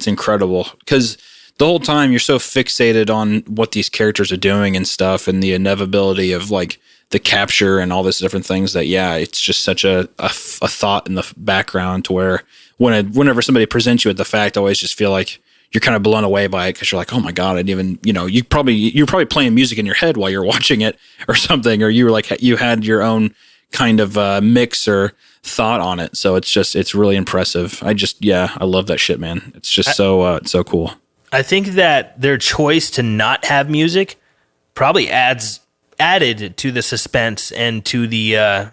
incredible, because the whole time you're so fixated on what these characters are doing and stuff, and the inevitability of like the capture and all these different things, that it's just such a thought in the background, to where whenever somebody presents you with the fact, I always just feel like you're kind of blown away by it, because you're like, oh my god, I didn't even you're probably playing music in your head while you're watching it or something, or you were like, you had your own kind of mix or thought on it. So it's really impressive. I love that shit, man. It's just so cool. I think that their choice to not have music probably added to the suspense and to the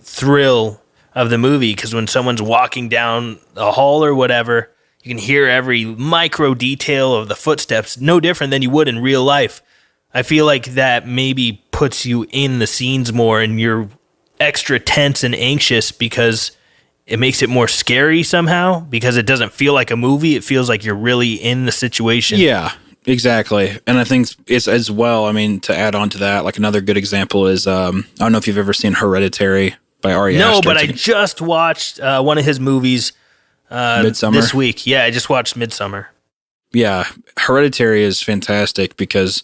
thrill of the movie, because when someone's walking down a hall or whatever, you can hear every micro detail of the footsteps, no different than you would in real life. I feel like that maybe puts you in the scenes more, and you're extra tense and anxious, because it makes it more scary somehow, because it doesn't feel like a movie. It feels like you're really in the situation. Yeah, exactly. And I think it's as well, I mean, to add on to that, like another good example is, I don't know if you've ever seen Hereditary by Ari Aster. No, but I just watched one of his movies Midsommar this week. Yeah, I just watched Midsommar. Yeah, Hereditary is fantastic, because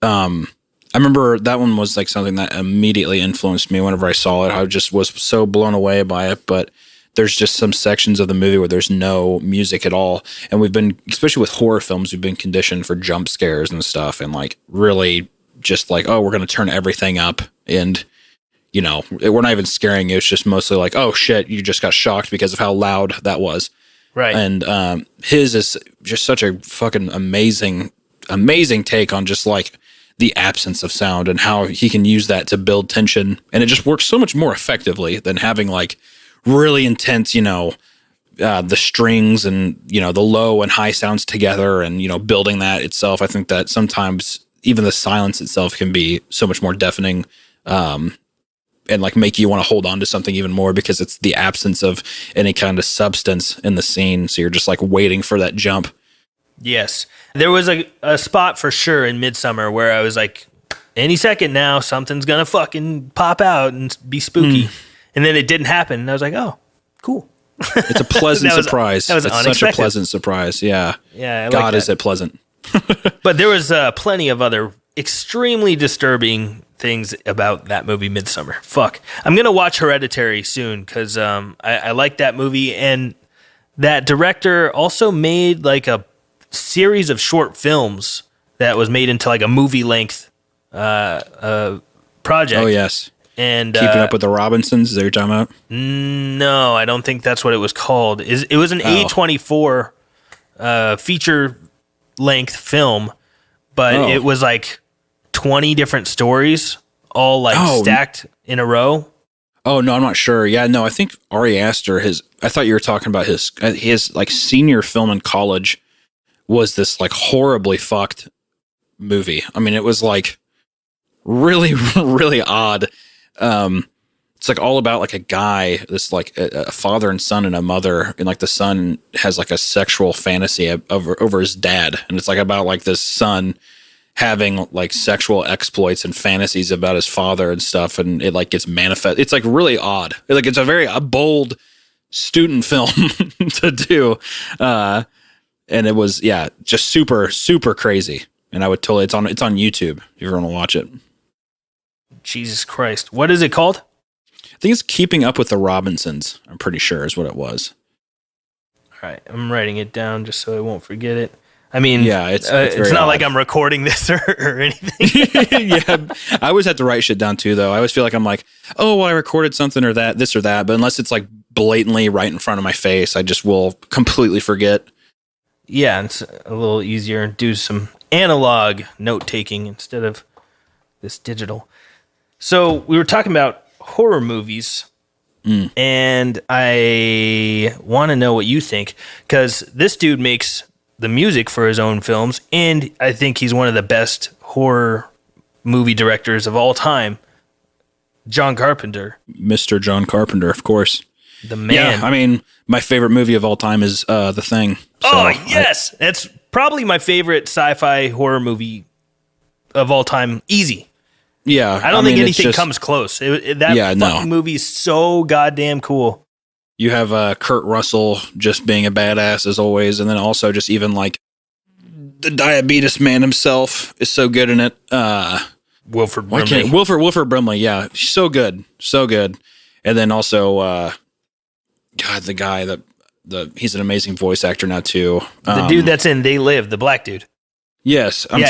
I remember that one was like something that immediately influenced me whenever I saw it. I just was so blown away by it, but there's just some sections of the movie where there's no music at all. And we've been, especially with horror films, we've been conditioned for jump scares and stuff, and like really just like, oh, we're going to turn everything up, and we're not even scaring you. It's just mostly like, oh shit, you just got shocked because of how loud that was. Right. And his is just such a fucking amazing take on just like the absence of sound, and how he can use that to build tension. And it just works so much more effectively than having like really intense, the strings and, the low and high sounds together, and, building that itself. I think that sometimes even the silence itself can be so much more deafening, and like make you want to hold on to something even more, because it's the absence of any kind of substance in the scene. So you're just like waiting for that jump. Yes. There was a spot for sure in Midsommar where I was like, any second now, something's going to fucking pop out and be spooky. And then it didn't happen. And I was like, oh, cool. It's a pleasant surprise. That was it's unexpected. Such a pleasant surprise. Yeah. Yeah. God, is it pleasant. But there was plenty of other extremely disturbing things about that movie, Midsommar. Fuck. I'm going to watch Hereditary soon, because I like that movie. And that director also made like a series of short films that was made into like a movie length project. Oh, yes. And Keeping Up with the Robinsons, is that what you're talking about? No, I don't think that's what it was called. It was an A24 feature length film, but it was like 20 different stories, all like stacked in a row. Oh no, I'm not sure. Yeah, no, I think Ari Aster. I thought you were talking about his like senior film in college was this like horribly fucked movie. I mean, it was like really, really odd. It's like all about like a guy, this like a father and son and a mother, and like the son has like a sexual fantasy over his dad, and it's like about like this son having like sexual exploits and fantasies about his father and stuff, and it like gets manifest. It's like really odd. Like it's a bold student film to do, and it was just super super crazy. And I would totally it's on YouTube if you ever want to watch it. Jesus Christ, what is it called? I think it's Keeping Up with the Robinsons. I'm pretty sure is what it was. All right, I'm writing it down just so I won't forget it. I mean, it's not like I'm recording this or anything. Yeah, I always have to write shit down too, though. I always feel like I'm like, oh, well, I recorded something or this or that, but unless it's like blatantly right in front of my face, I just will completely forget. Yeah, it's a little easier to do some analog note taking instead of this digital. So we were talking about horror movies, and I want to know what you think, because this dude makes the music for his own films, and I think he's one of the best horror movie directors of all time, John Carpenter. Mr. John Carpenter, of course. The man. Yeah, I mean, my favorite movie of all time is The Thing. So yes! That's probably my favorite sci-fi horror movie of all time. Easy. Yeah. I don't think anything comes close. Fucking movie is so goddamn cool. You have Kurt Russell just being a badass as always, and then also just even like the diabetes man himself is so good in it. Wilford Brimley. Wilford Brimley, yeah. So good. So good. And then also the guy he's an amazing voice actor now too. The dude that's in They Live, the black dude. Yes. I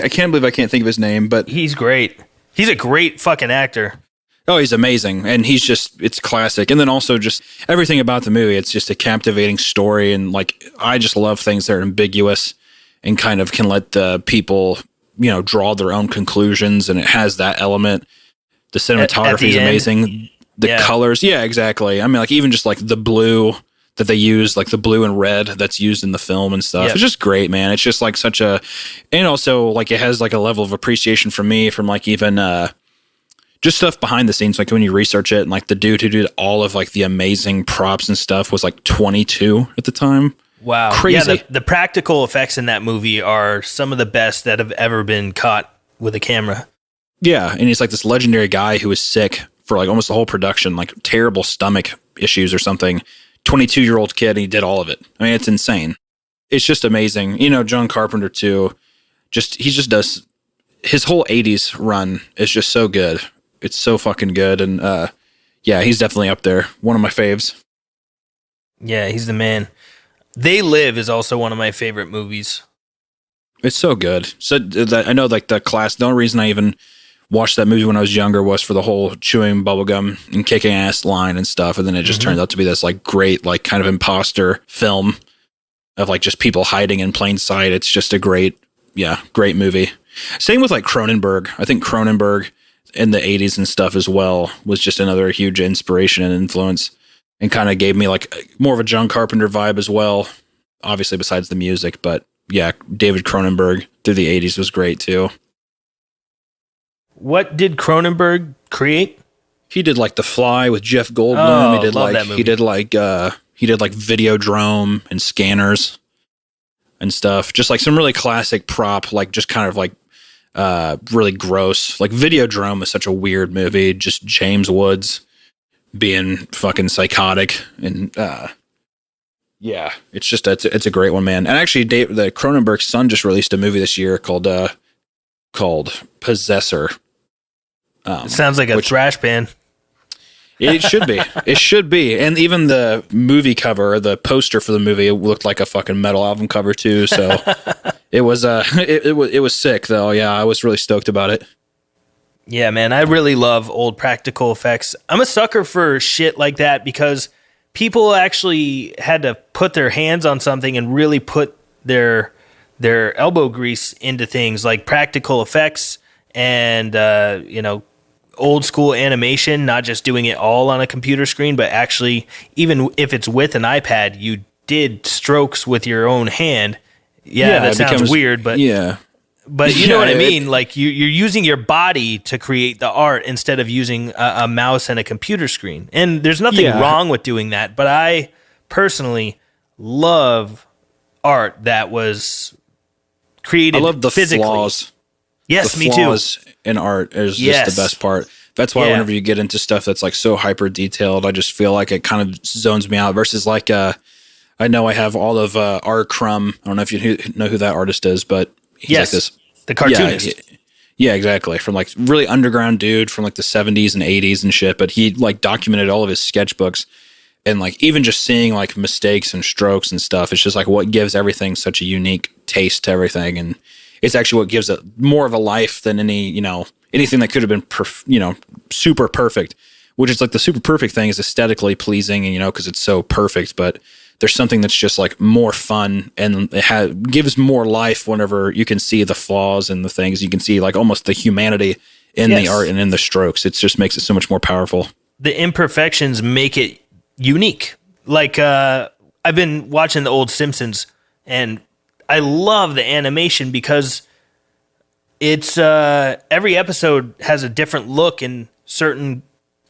can't believe I can't think of his name, but he's great. He's a great fucking actor. Oh, he's amazing. And it's classic. And then also just everything about the movie, it's just a captivating story. And like, I just love things that are ambiguous and kind of can let the people, draw their own conclusions. And it has that element. The cinematography is amazing. The colors. Yeah, exactly. I mean, like even just like the blue that they use, like the blue and red that's used in the film and stuff. Yep. It's just great, man. It's just like and also like it has like a level of appreciation for me from like even, just stuff behind the scenes, like when you research it, and like the dude who did all of like the amazing props and stuff was like 22 at the time. Wow. Crazy. Yeah, the practical effects in that movie are some of the best that have ever been caught with a camera. Yeah, and he's like this legendary guy who was sick for like almost the whole production, like terrible stomach issues or something. 22-year-old kid, and he did all of it. I mean, it's insane. It's just amazing. John Carpenter too, he just does, his whole 80s run is just so good. It's so fucking good. And he's definitely up there. One of my faves. Yeah, he's the man. They Live is also one of my favorite movies. It's so good. So I know like the only reason I even watched that movie when I was younger was for the whole chewing bubblegum and kicking ass line and stuff. And then it just turned out to be this like great, like kind of imposter film of like just people hiding in plain sight. It's just a great movie. Same with like Cronenberg. I think Cronenberg in the 80s and stuff as well was just another huge inspiration and influence, and kind of gave me like more of a John Carpenter vibe as well, obviously besides the music. But yeah, David Cronenberg through the 80s was great too. What did Cronenberg create? He did like The Fly with Jeff Goldblum. Oh, love that movie. He did like Videodrome and Scanners and stuff. Just like some really classic prop, like just kind of like really gross. Like Videodrome is such a weird movie. Just James Woods being fucking psychotic, and it's a great one, man. And actually, the Cronenberg's son just released a movie this year called Possessor. It sounds like a thrash band. It should be. It should be. And even the movie cover, the poster for the movie, it looked like a fucking metal album cover too. So it was it was sick though. Yeah, I was really stoked about it. Yeah, man, I really love old practical effects. I'm a sucker for shit like that because people actually had to put their hands on something and really put their their elbow grease into things like practical effects and old school animation, not just doing it all on a computer screen, but actually, even if it's with an iPad, you did strokes with your own hand. Yeah, that sounds weird, but yeah. But you know what I mean? Like you're using your body to create the art instead of using a mouse and a computer screen. And there's nothing wrong with doing that. But I personally love art that was created physically. I love the flaws. Yes, the me too. Flaws in art is just the best part. That's why whenever you get into stuff that's like so hyper detailed, I just feel like it kind of zones me out. Versus like I know I have all of R. Crumb. I don't know if you know who that artist is, but he's like this, the cartoonist. Yeah, exactly. From like really underground dude from like the 70s and 80s and shit. But he like documented all of his sketchbooks, and like even just seeing like mistakes and strokes and stuff, it's just like what gives everything such a unique taste to everything. And it's actually what gives it more of a life than anything that could have been, super perfect, which is like the super perfect thing is aesthetically pleasing and, because it's so perfect, but there's something that's just like more fun and it gives more life whenever you can see the flaws and the things. You can see like almost the humanity in the art and in the strokes. It just makes it so much more powerful. The imperfections make it unique. Like I've been watching the old Simpsons and I love the animation because it's every episode has a different look, and certain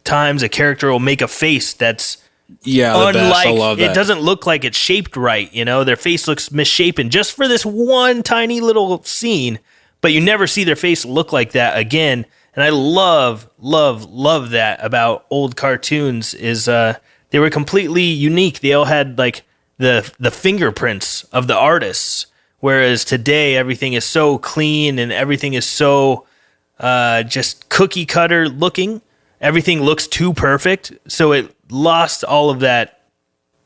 times a character will make a face that's unlike. I love that. It doesn't look like it's shaped right. Their face looks misshapen just for this one tiny little scene, but you never see their face look like that again. And I love that about old cartoons is they were completely unique. They all had like the fingerprints of the artists. Whereas today, everything is so clean and everything is so just cookie cutter looking. Everything looks too perfect. So it lost all of that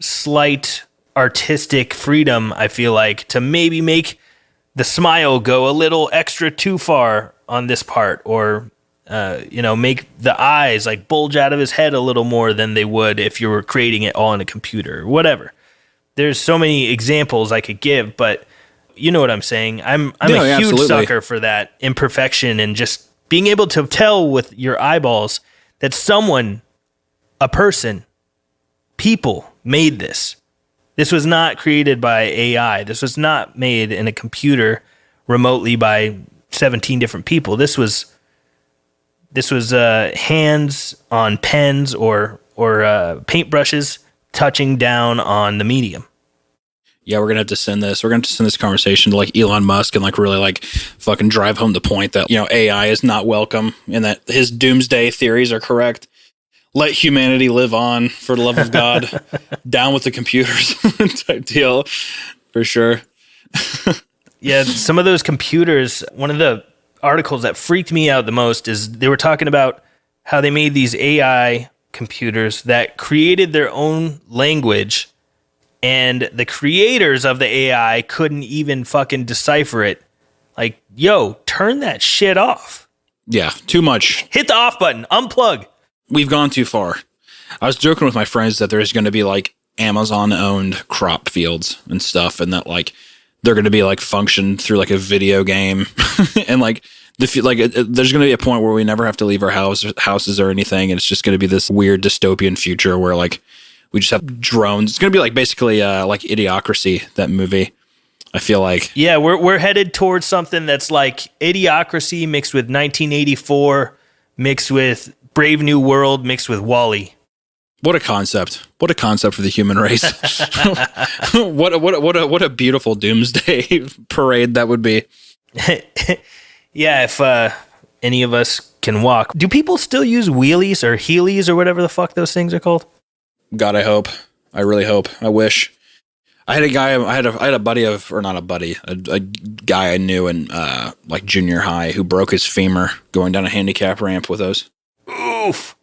slight artistic freedom, I feel like, to maybe make the smile go a little extra too far on this part, or, make the eyes like bulge out of his head a little more than they would if you were creating it all on a computer or whatever. There's so many examples I could give, but you know what I'm saying. I'm a huge absolutely. sucker for that imperfection and just being able to tell with your eyeballs that someone, a person, people made this. This was not created by AI. This was not made in a computer remotely by 17 different people. This was hands on pens or paintbrushes touching down on the medium. Yeah, we're gonna have to send this. We're gonna have to send this conversation to like Elon Musk and like really like fucking drive home the point that AI is not welcome and that his doomsday theories are correct. Let humanity live on, for the love of God. Down with the computers type deal, for sure. Yeah, some of those computers. One of the articles that freaked me out the most is they were talking about how they made these AI computers that created their own language. And the creators of the AI couldn't even fucking decipher it. Like, yo, turn that shit off. Yeah, too much. Hit the off button. Unplug. We've gone too far. I was joking with my friends that there's going to be like Amazon-owned crop fields and stuff, and that like they're going to be like function through like a video game, and like there's going to be a point where we never have to leave our houses or anything, and it's just going to be this weird dystopian future where like we just have drones. It's going to be like basically like Idiocracy, that movie. I feel like. Yeah, we're headed towards something that's like Idiocracy mixed with 1984, mixed with Brave New World, mixed with WALL-E. What a concept. What a concept for the human race. What a beautiful doomsday parade that would be. Yeah, if any of us can walk. Do people still use wheelies or heelys or whatever the fuck those things are called? God, I hope. I really hope. I wish. I had a guy. I had a buddy of, or not a buddy, a guy I knew in like junior high who broke his femur going down a handicap ramp with us. Oof.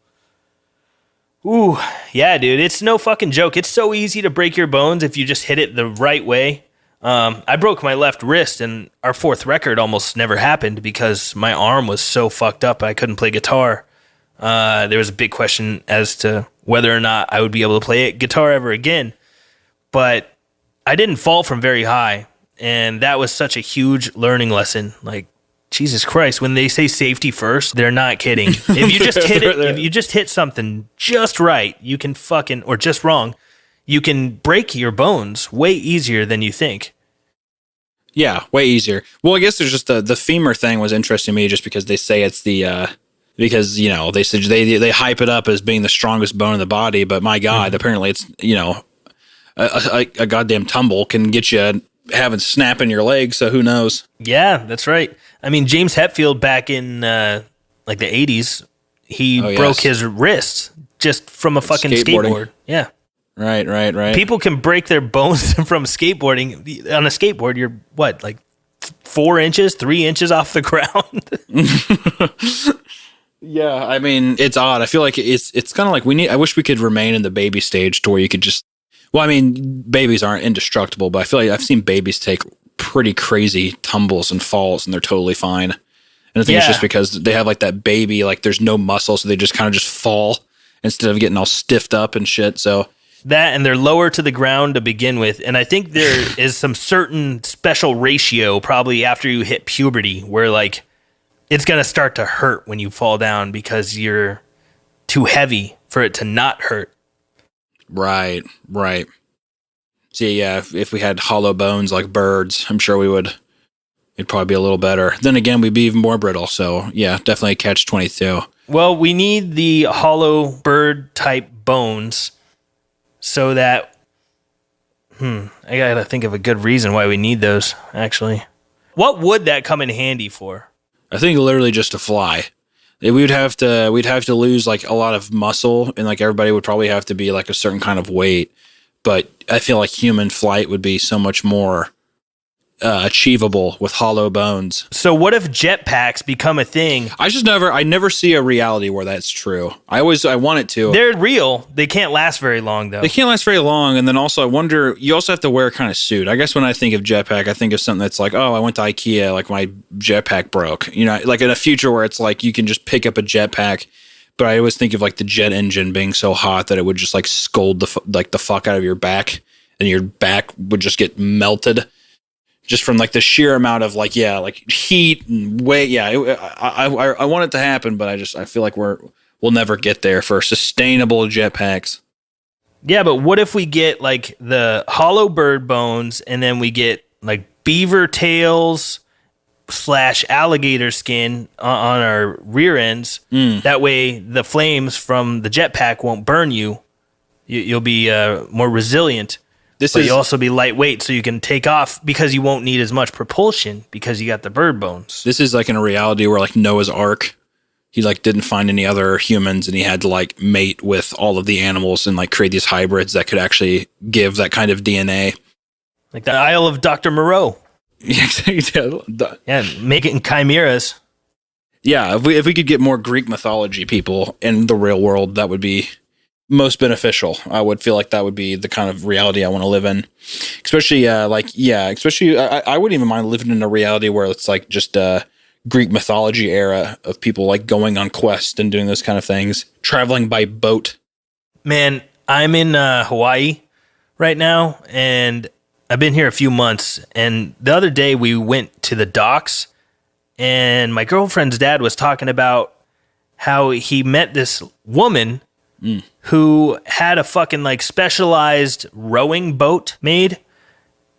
Ooh, yeah, dude. It's no fucking joke. It's so easy to break your bones if you just hit it the right way. I broke my left wrist, and our fourth record almost never happened because my arm was so fucked up I couldn't play guitar. There was a big question as to whether or not I would be able to play guitar ever again. But I didn't fall from very high. And that was such a huge learning lesson. Like, Jesus Christ, when they say safety first, they're not kidding. If you just hit it, if you just hit something just right, you can fucking, or just wrong, you can break your bones way easier than you think. Yeah, way easier. Well, I guess there's just the femur thing was interesting to me just because they say it's because, you know, they said they hype it up as being the strongest bone in the body, but my God, apparently it's, you know, a goddamn tumble can get you having snap in your leg, so who knows? Yeah, that's right. I mean, James Hetfield back in like the 80s, he broke his wrist just from a fucking skateboard. Yeah. Right. People can break their bones from skateboarding. On a skateboard, you're what, like 3 inches off the ground? Yeah, I mean, it's odd. I feel like it's kind of like I wish we could remain in the baby stage to where you could just, well, I mean, babies aren't indestructible, but I feel like I've seen babies take pretty crazy tumbles and falls and they're totally fine. And I think it's just because they have like that baby, like there's no muscle, so they just kind of just fall instead of getting all stiffed up and shit. So that, and they're lower to the ground to begin with. And I think there is some certain special ratio probably after you hit puberty where like it's going to start to hurt when you fall down because you're too heavy for it to not hurt. Right. See, yeah, if we had hollow bones like birds, I'm sure it'd probably be a little better. Then again, we'd be even more brittle. So yeah, definitely a catch-22. Well, we need the hollow bird type bones so that, I gotta think of a good reason why we need those, actually. What would that come in handy for? I think literally just to fly. We'd have to lose like a lot of muscle, and like everybody would probably have to be like a certain kind of weight. But I feel like human flight would be so much more achievable with hollow bones. So what if jetpacks become a thing? I never see a reality where that's true. I want it to. They're real. They can't last very long though. They can't last very long. And then also I wonder, you also have to wear a kind of suit. I guess when I think of jetpack, I think of something that's like, oh, I went to IKEA, like my jetpack broke. You know, like in a future where it's like you can just pick up a jetpack. But I always think of like the jet engine being so hot that it would just like scold the fuck out of your back, and your back would just get melted. Just from like the sheer amount of like heat and weight. Yeah, I want it to happen, but I feel like we'll never get there for sustainable jetpacks. Yeah, but what if we get like the hollow bird bones and then we get like beaver tails / alligator skin on our rear ends? That way the flames from the jetpack won't burn you. You'll be more resilient. But you'll also be lightweight, so you can take off because you won't need as much propulsion because you got the bird bones. This is like in a reality where like Noah's Ark, he like didn't find any other humans, and he had to like mate with all of the animals and like create these hybrids that could actually give that kind of DNA. Like the Isle of Dr. Moreau. Yeah, making chimeras. Yeah, if we could get more Greek mythology people in the real world, that would be most beneficial. I would feel like that would be the kind of reality I want to live in. Especially, I wouldn't even mind living in a reality where it's like just a Greek mythology era of people like going on quests and doing those kind of things, traveling by boat. Man, I'm in Hawaii right now, and I've been here a few months. And the other day we went to the docks, and my girlfriend's dad was talking about how he met this woman who had a fucking like specialized rowing boat made,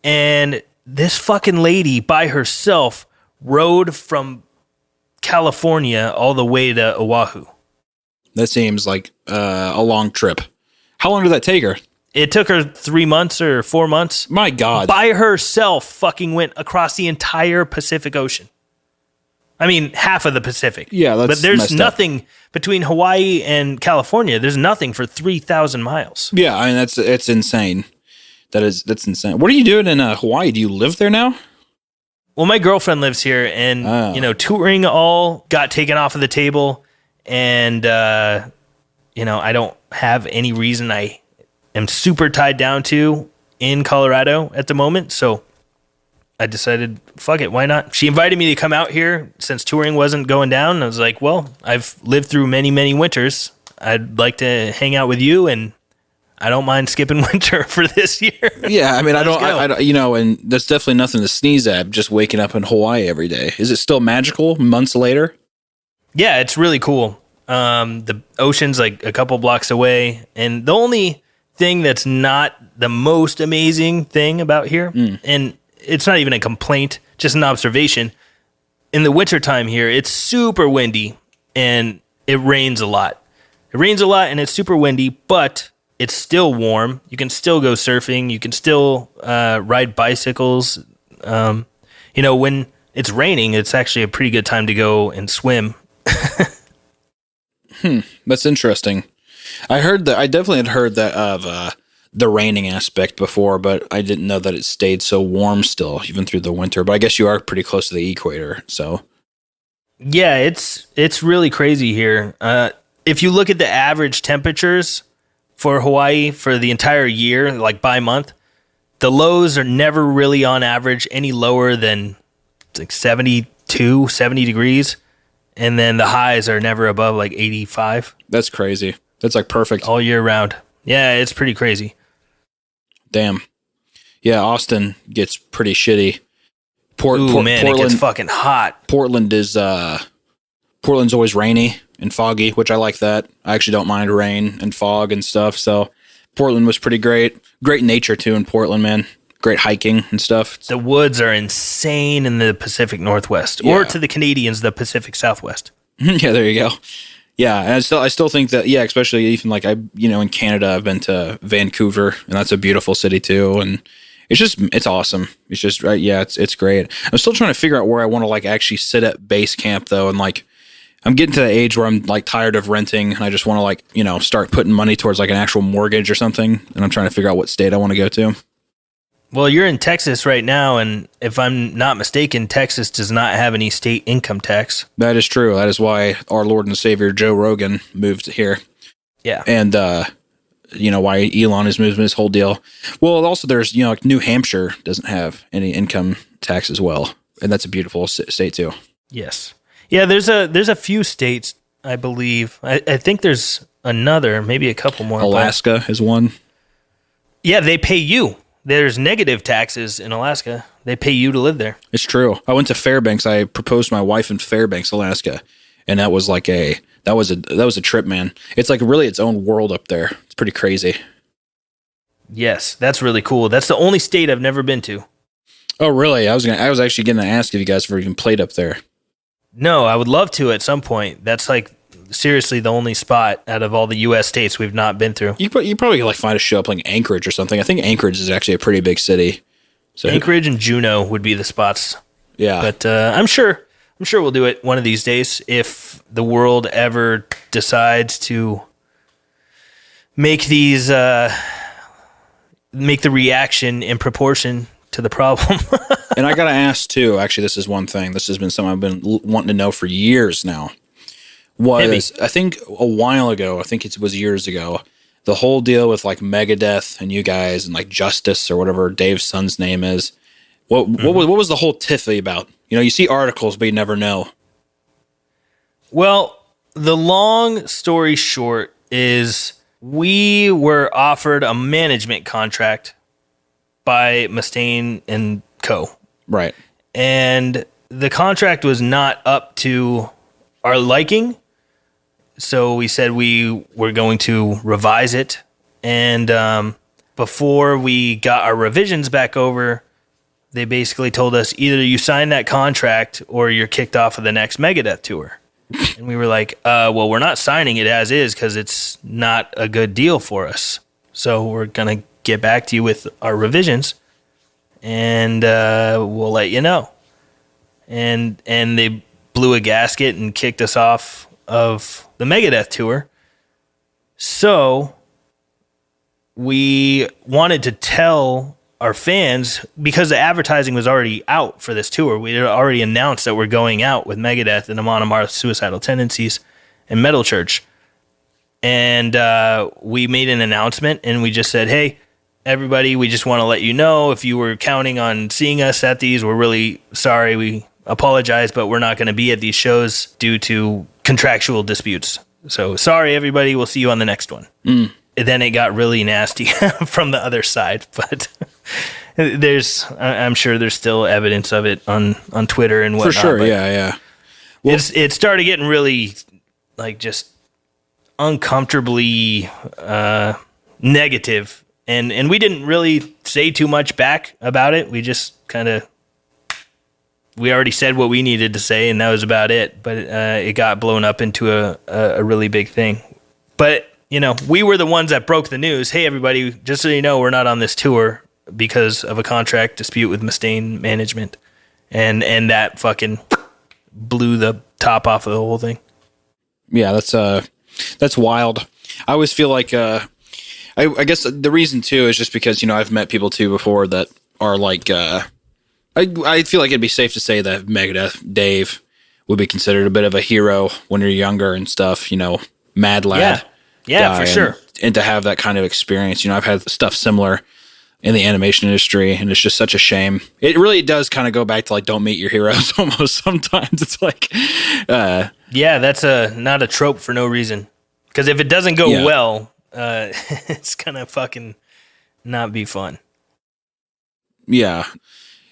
and this fucking lady by herself rowed from California all the way to Oahu. That seems like a long trip. How long did that take her? It took her 3 months or 4 months. My God. By herself fucking went across the entire Pacific Ocean. I mean, half of the Pacific. Yeah, but there's nothing between Hawaii and California. There's nothing for 3,000 miles. Yeah, I mean it's insane. That's insane. What are you doing in Hawaii? Do you live there now? Well, my girlfriend lives here, and touring all got taken off of the table, and I don't have any reason I am super tied down to in Colorado at the moment, so I decided, fuck it, why not? She invited me to come out here since touring wasn't going down. I was like, well, I've lived through many, many winters. I'd like to hang out with you, and I don't mind skipping winter for this year. Yeah, I mean, I Let's don't, go. you know, and that's definitely nothing to sneeze at. Just waking up in Hawaii every day. Is it still magical months later? Yeah, it's really cool. The ocean's like a couple blocks away, and the only thing that's not the most amazing thing about here, and it's not even a complaint, just an observation. In the wintertime here, it's super windy and it rains a lot. It rains a lot and it's super windy, but it's still warm. You can still go surfing. You can still ride bicycles. You know, when it's raining, it's actually a pretty good time to go and swim. That's interesting. I definitely had heard that of the raining aspect before, but I didn't know that it stayed so warm still, even through the winter. But I guess you are pretty close to the equator, so. Yeah, it's really crazy here. If you look at the average temperatures for Hawaii for the entire year, like by month, the lows are never really on average any lower than like 72, 70 degrees. And then the highs are never above like 85 That's crazy. That's like perfect. all year round. Yeah, it's pretty crazy. Damn. Yeah, Austin gets pretty shitty. Man, it Portland, gets fucking hot. Portland's always rainy and foggy, which I like that. I actually don't mind rain and fog and stuff. So Portland was pretty great. Great nature too in Portland, man. Great hiking and stuff. The woods are insane in the Pacific Northwest, or to the Canadians, the Pacific Southwest. Yeah, there you go. Yeah, and I still think that, yeah, especially even like in Canada, I've been to Vancouver, and that's a beautiful city too, and it's awesome. It's just right, yeah, it's great. I'm still trying to figure out where I want to like actually sit at base camp though, and like I'm getting to the age where I'm like tired of renting, and I just want to like start putting money towards like an actual mortgage or something, and I'm trying to figure out what state I want to go to. Well, you're in Texas right now, and if I'm not mistaken, Texas does not have any state income tax. That is true. That is why our Lord and Savior Joe Rogan moved here. Yeah. And, why Elon is moving his whole deal. Well, also there's, like New Hampshire doesn't have any income tax as well. And that's a beautiful state too. Yes. Yeah, there's a few states, I believe. I think there's another, maybe a couple more. Alaska is one. Yeah, they pay you. There's negative taxes in Alaska. They pay you to live there. It's true. I went to Fairbanks. I proposed to my wife in Fairbanks, Alaska, and that was like that was a trip, man. It's like really its own world up there. It's pretty crazy. Yes, that's really cool. That's the only state I've never been to. Oh, really? I was actually going to ask if you guys ever even played up there. No, I would love to at some point. That's like seriously the only spot out of all the U.S. states we've not been through. You probably like find a show up like Anchorage or something. I think Anchorage is actually a pretty big city. So Anchorage and Juneau would be the spots. Yeah, but I'm sure we'll do it one of these days if the world ever decides to make these make the reaction in proportion to the problem. And I gotta ask too. Actually, this is one thing. This has been something I've been wanting to know for years now. I think a while ago, I think it was years ago, the whole deal with like Megadeth and you guys and like Justice or whatever Dave's son's name is. What was the whole tiffy about? You see articles, but you never know. Well, the long story short is we were offered a management contract by Mustaine and Co. Right. And the contract was not up to our liking. So we said we were going to revise it. And before we got our revisions back over, they basically told us either you sign that contract or you're kicked off of the next Megadeth tour. And we were like, well, we're not signing it as is because it's not a good deal for us. So we're going to get back to you with our revisions and we'll let you know. And they blew a gasket and kicked us off of the Megadeth tour. So we wanted to tell our fans, because the advertising was already out for this tour. We had already announced that we're going out with Megadeth and Amon Amarth's Suicidal Tendencies and Metal Church. And we made an announcement and we just said, hey, everybody, we just want to let you know if you were counting on seeing us at these, we're really sorry. We apologize, but we're not going to be at these shows due to contractual disputes. So sorry, everybody. We'll see you on the next one. then it got really nasty from the other side. But I'm sure there's still evidence of it on Twitter and whatnot. For sure, yeah. Well, it started getting really like just uncomfortably negative, and we didn't really say too much back about it. We just we already said what we needed to say, and that was about it. But it got blown up into a really big thing. But we were the ones that broke the news. Hey, everybody, just so you know, we're not on this tour because of a contract dispute with Mustaine management, and that fucking blew the top off of the whole thing. Yeah, that's wild. I always feel like I guess the reason too is just because I've met people too before that are like I feel like it'd be safe to say that Megadeth Dave would be considered a bit of a hero when you're younger and stuff. Mad lad. Yeah, for sure. And to have that kind of experience, I've had stuff similar in the animation industry, and it's just such a shame. It really does kind of go back to like, don't meet your heroes almost sometimes. It's like, yeah, that's not a trope for no reason. Because if it doesn't go well, it's gonna fucking not be fun. Yeah.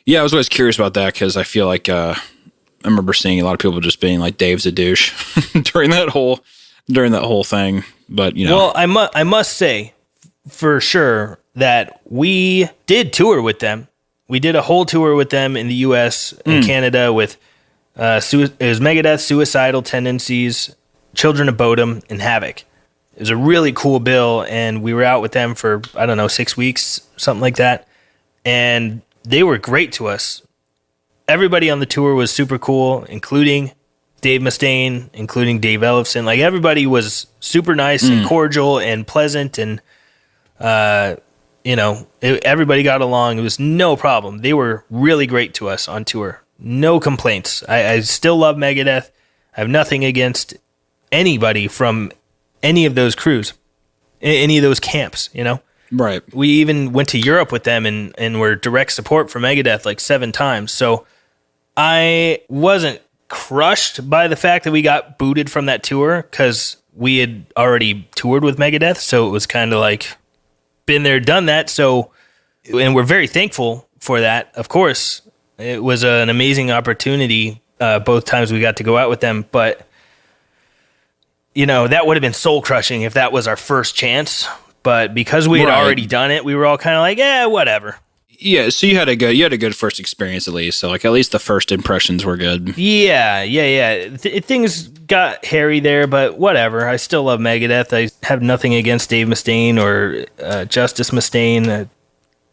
I was always curious about that because I feel like I remember seeing a lot of people just being like, Dave's a douche during that whole thing. But well, I must say for sure that we did tour with them. We did a whole tour with them in the U.S. and Canada with it was Megadeth, Suicidal Tendencies, Children of Bodom, and Havoc. It was a really cool bill, and we were out with them for 6 weeks, something like that, and they were great to us. Everybody on the tour was super cool, including Dave Mustaine, including Dave Ellefson. Like, everybody was super nice and cordial and pleasant, and everybody got along. It was no problem. They were really great to us on tour. No complaints. I still love Megadeth. I have nothing against anybody from any of those crews, any of those camps, Right. We even went to Europe with them and were direct support for Megadeth like 7 times. So I wasn't crushed by the fact that we got booted from that tour because we had already toured with Megadeth. So it was kind of like, been there, done that. So, and we're very thankful for that. Of course, it was an amazing opportunity both times we got to go out with them. But, that would have been soul crushing if that was our first chance. But because we had already done it, we were all kind of like, yeah, whatever. Yeah, so you had a good first experience at least. So like at least the first impressions were good. Yeah. Things got hairy there, but whatever. I still love Megadeth. I have nothing against Dave Mustaine or Justice Mustaine.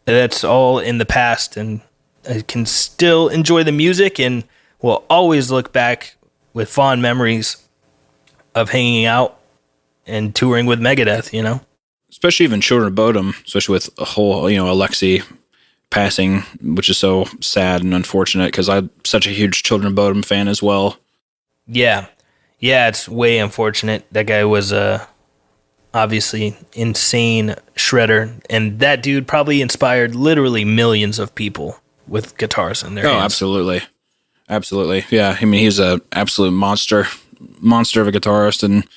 That's all in the past, and I can still enjoy the music and will always look back with fond memories of hanging out and touring with Megadeth, Especially even Children of Bodom, especially with a whole, Alexi passing, which is so sad and unfortunate because I'm such a huge Children of Bodom fan as well. Yeah, it's way unfortunate. That guy was obviously insane shredder, and that dude probably inspired literally millions of people with guitars in their hands. Absolutely. Yeah, I mean, he's an absolute monster of a guitarist and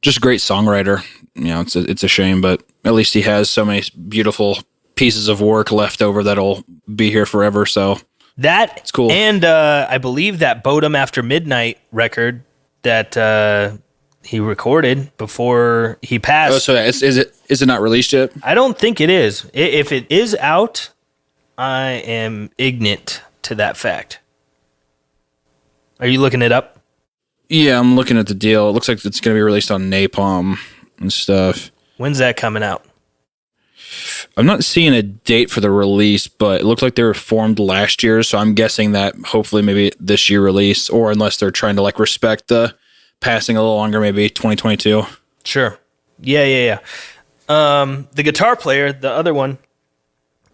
just a great songwriter. It's a shame, but at least he has so many beautiful pieces of work left over that'll be here forever. So it's cool. And I believe that Bodom After Midnight record that he recorded before he passed. Oh, so is it not released yet? I don't think it is. If it is out, I am ignorant to that fact. Are you looking it up? Yeah, I'm looking at the deal. It looks like it's going to be released on Napalm and stuff. When's that coming out? I'm not seeing a date for the release, but it looks like they were formed last year, so I'm guessing that hopefully maybe this year release, or unless they're trying to like respect the passing a little longer, maybe 2022. Sure. Yeah. The guitar player, the other one,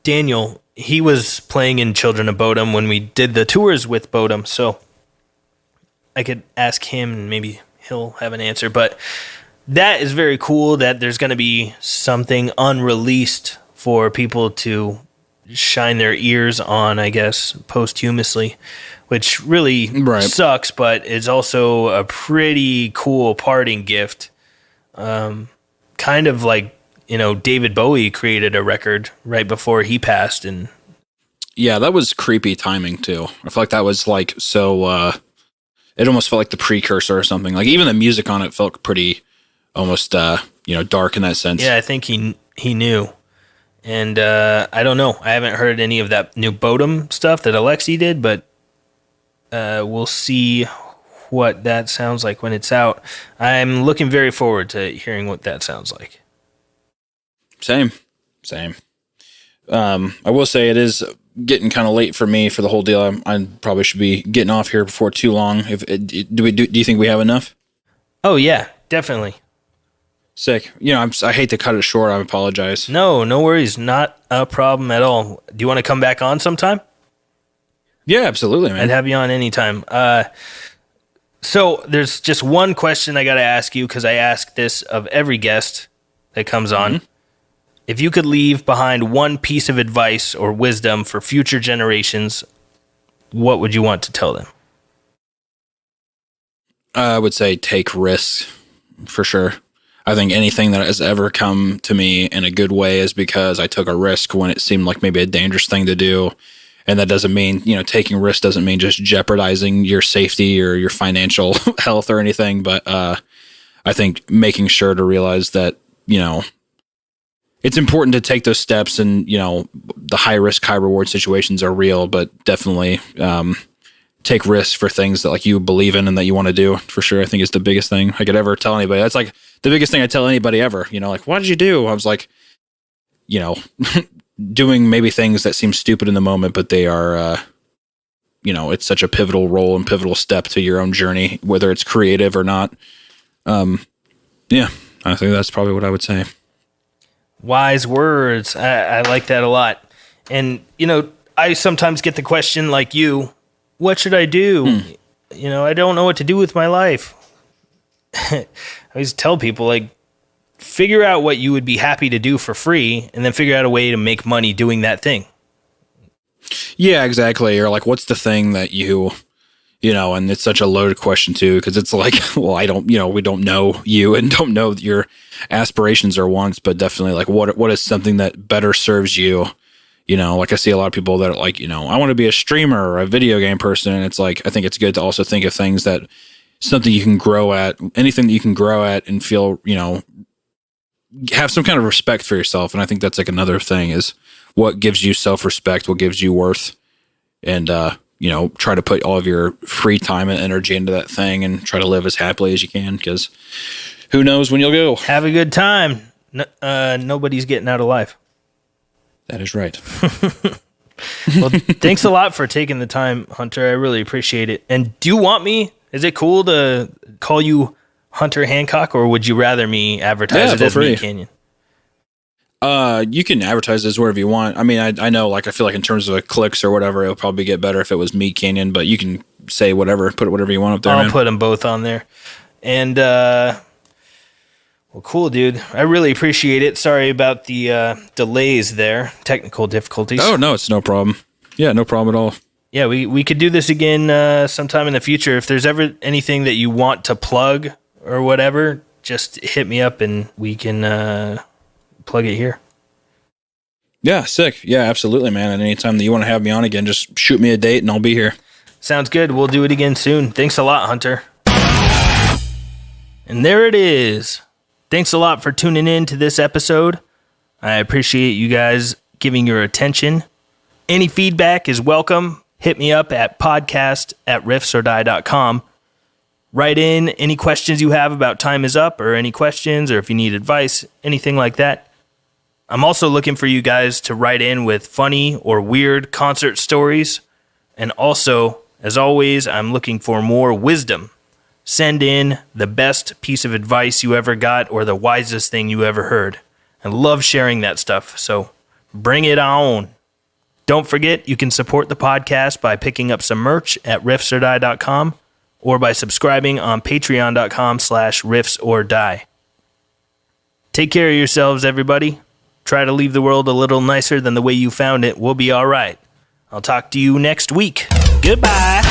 Daniel, he was playing in Children of Bodom when we did the tours with Bodom, so I could ask him and maybe he'll have an answer. But that is very cool that there's going to be something unreleased for people to shine their ears on, I guess, posthumously, which really sucks, but it's also a pretty cool parting gift. Kind of like David Bowie created a record right before he passed, and yeah, that was creepy timing too. I feel like that was like so. It almost felt like the precursor or something. Like even the music on it felt pretty, almost dark in that sense. Yeah, I think he knew, and I don't know. I haven't heard any of that new Bodum stuff that Alexi did, but we'll see what that sounds like when it's out. I'm looking very forward to hearing what that sounds like. Same. I will say it is getting kind of late for me for the whole deal. I probably should be getting off here before too long. Do you think we have enough? Oh yeah, definitely. Sick. I hate to cut it short. I apologize. No worries. Not a problem at all. Do you want to come back on sometime? Yeah, absolutely, man. I'd have you on anytime. So there's just one question I got to ask you, because I ask this of every guest that comes on. Mm-hmm. If you could leave behind one piece of advice or wisdom for future generations, what would you want to tell them? I would say take risks, for sure. I think anything that has ever come to me in a good way is because I took a risk when it seemed like maybe a dangerous thing to do. And that doesn't mean, taking risks doesn't mean just jeopardizing your safety or your financial health or anything. But I think making sure to realize that, it's important to take those steps, and, the high risk, high reward situations are real, but definitely take risks for things that like you believe in and that you want to do, for sure. I think it's the biggest thing I could ever tell anybody. That's like the biggest thing I tell anybody ever, like, what did you do? I was like, doing maybe things that seem stupid in the moment, but they are, it's such a pivotal role and pivotal step to your own journey, whether it's creative or not. Yeah, I think that's probably what I would say. Wise words. I like that a lot. And, I sometimes get the question like you, what should I do? I don't know what to do with my life. I always tell people, like, figure out what you would be happy to do for free, and then figure out a way to make money doing that thing. Yeah, exactly. Or like, what's the thing that and it's such a loaded question too, because it's like, well, we don't know you and don't know your aspirations or wants, but definitely like, what is something that better serves you? Like I see a lot of people that are like, I want to be a streamer or a video game person. And it's like, I think it's good to also think of things that something you can grow at, anything that you can grow at and feel, have some kind of respect for yourself. And I think that's like another thing is what gives you self-respect, what gives you worth, and, try to put all of your free time and energy into that thing and try to live as happily as you can, because who knows when you'll go. Have a good time. Nobody's getting out alive. That is right. Well, thanks a lot for taking the time, Hunter. I really appreciate it. And do you want me? Is it cool to call you Hunter Hancock, or would you rather me advertise it as MeatCanyon? You can advertise this wherever you want. I mean, I know, like, I feel like in terms of clicks or whatever, it'll probably get better if it was MeatCanyon, but you can say whatever, put whatever you want up there. I'll put them both on there. And, well, cool, dude. I really appreciate it. Sorry about the delays there, technical difficulties. Oh, no, it's no problem. Yeah, no problem at all. Yeah, we could do this again sometime in the future. If there's ever anything that you want to plug or whatever, just hit me up and we can plug it here. Yeah, sick. Yeah, absolutely, man. And anytime that you want to have me on again, just shoot me a date and I'll be here. Sounds good. We'll do it again soon. Thanks a lot, Hunter. And there it is. Thanks a lot for tuning in to this episode. I appreciate you guys giving your attention. Any feedback is welcome. Hit me up at podcast@riffsordie.com. Write in any questions you have about Time Is Up, or any questions, or if you need advice, anything like that. I'm also looking for you guys to write in with funny or weird concert stories. And also, as always, I'm looking for more wisdom. Send in the best piece of advice you ever got or the wisest thing you ever heard. I love sharing that stuff, so bring it on. Don't forget, you can support the podcast by picking up some merch at riffsordie.com or by subscribing on patreon.com/riffsordie. Take care of yourselves, everybody. Try to leave the world a little nicer than the way you found it. We'll be all right. I'll talk to you next week. Goodbye.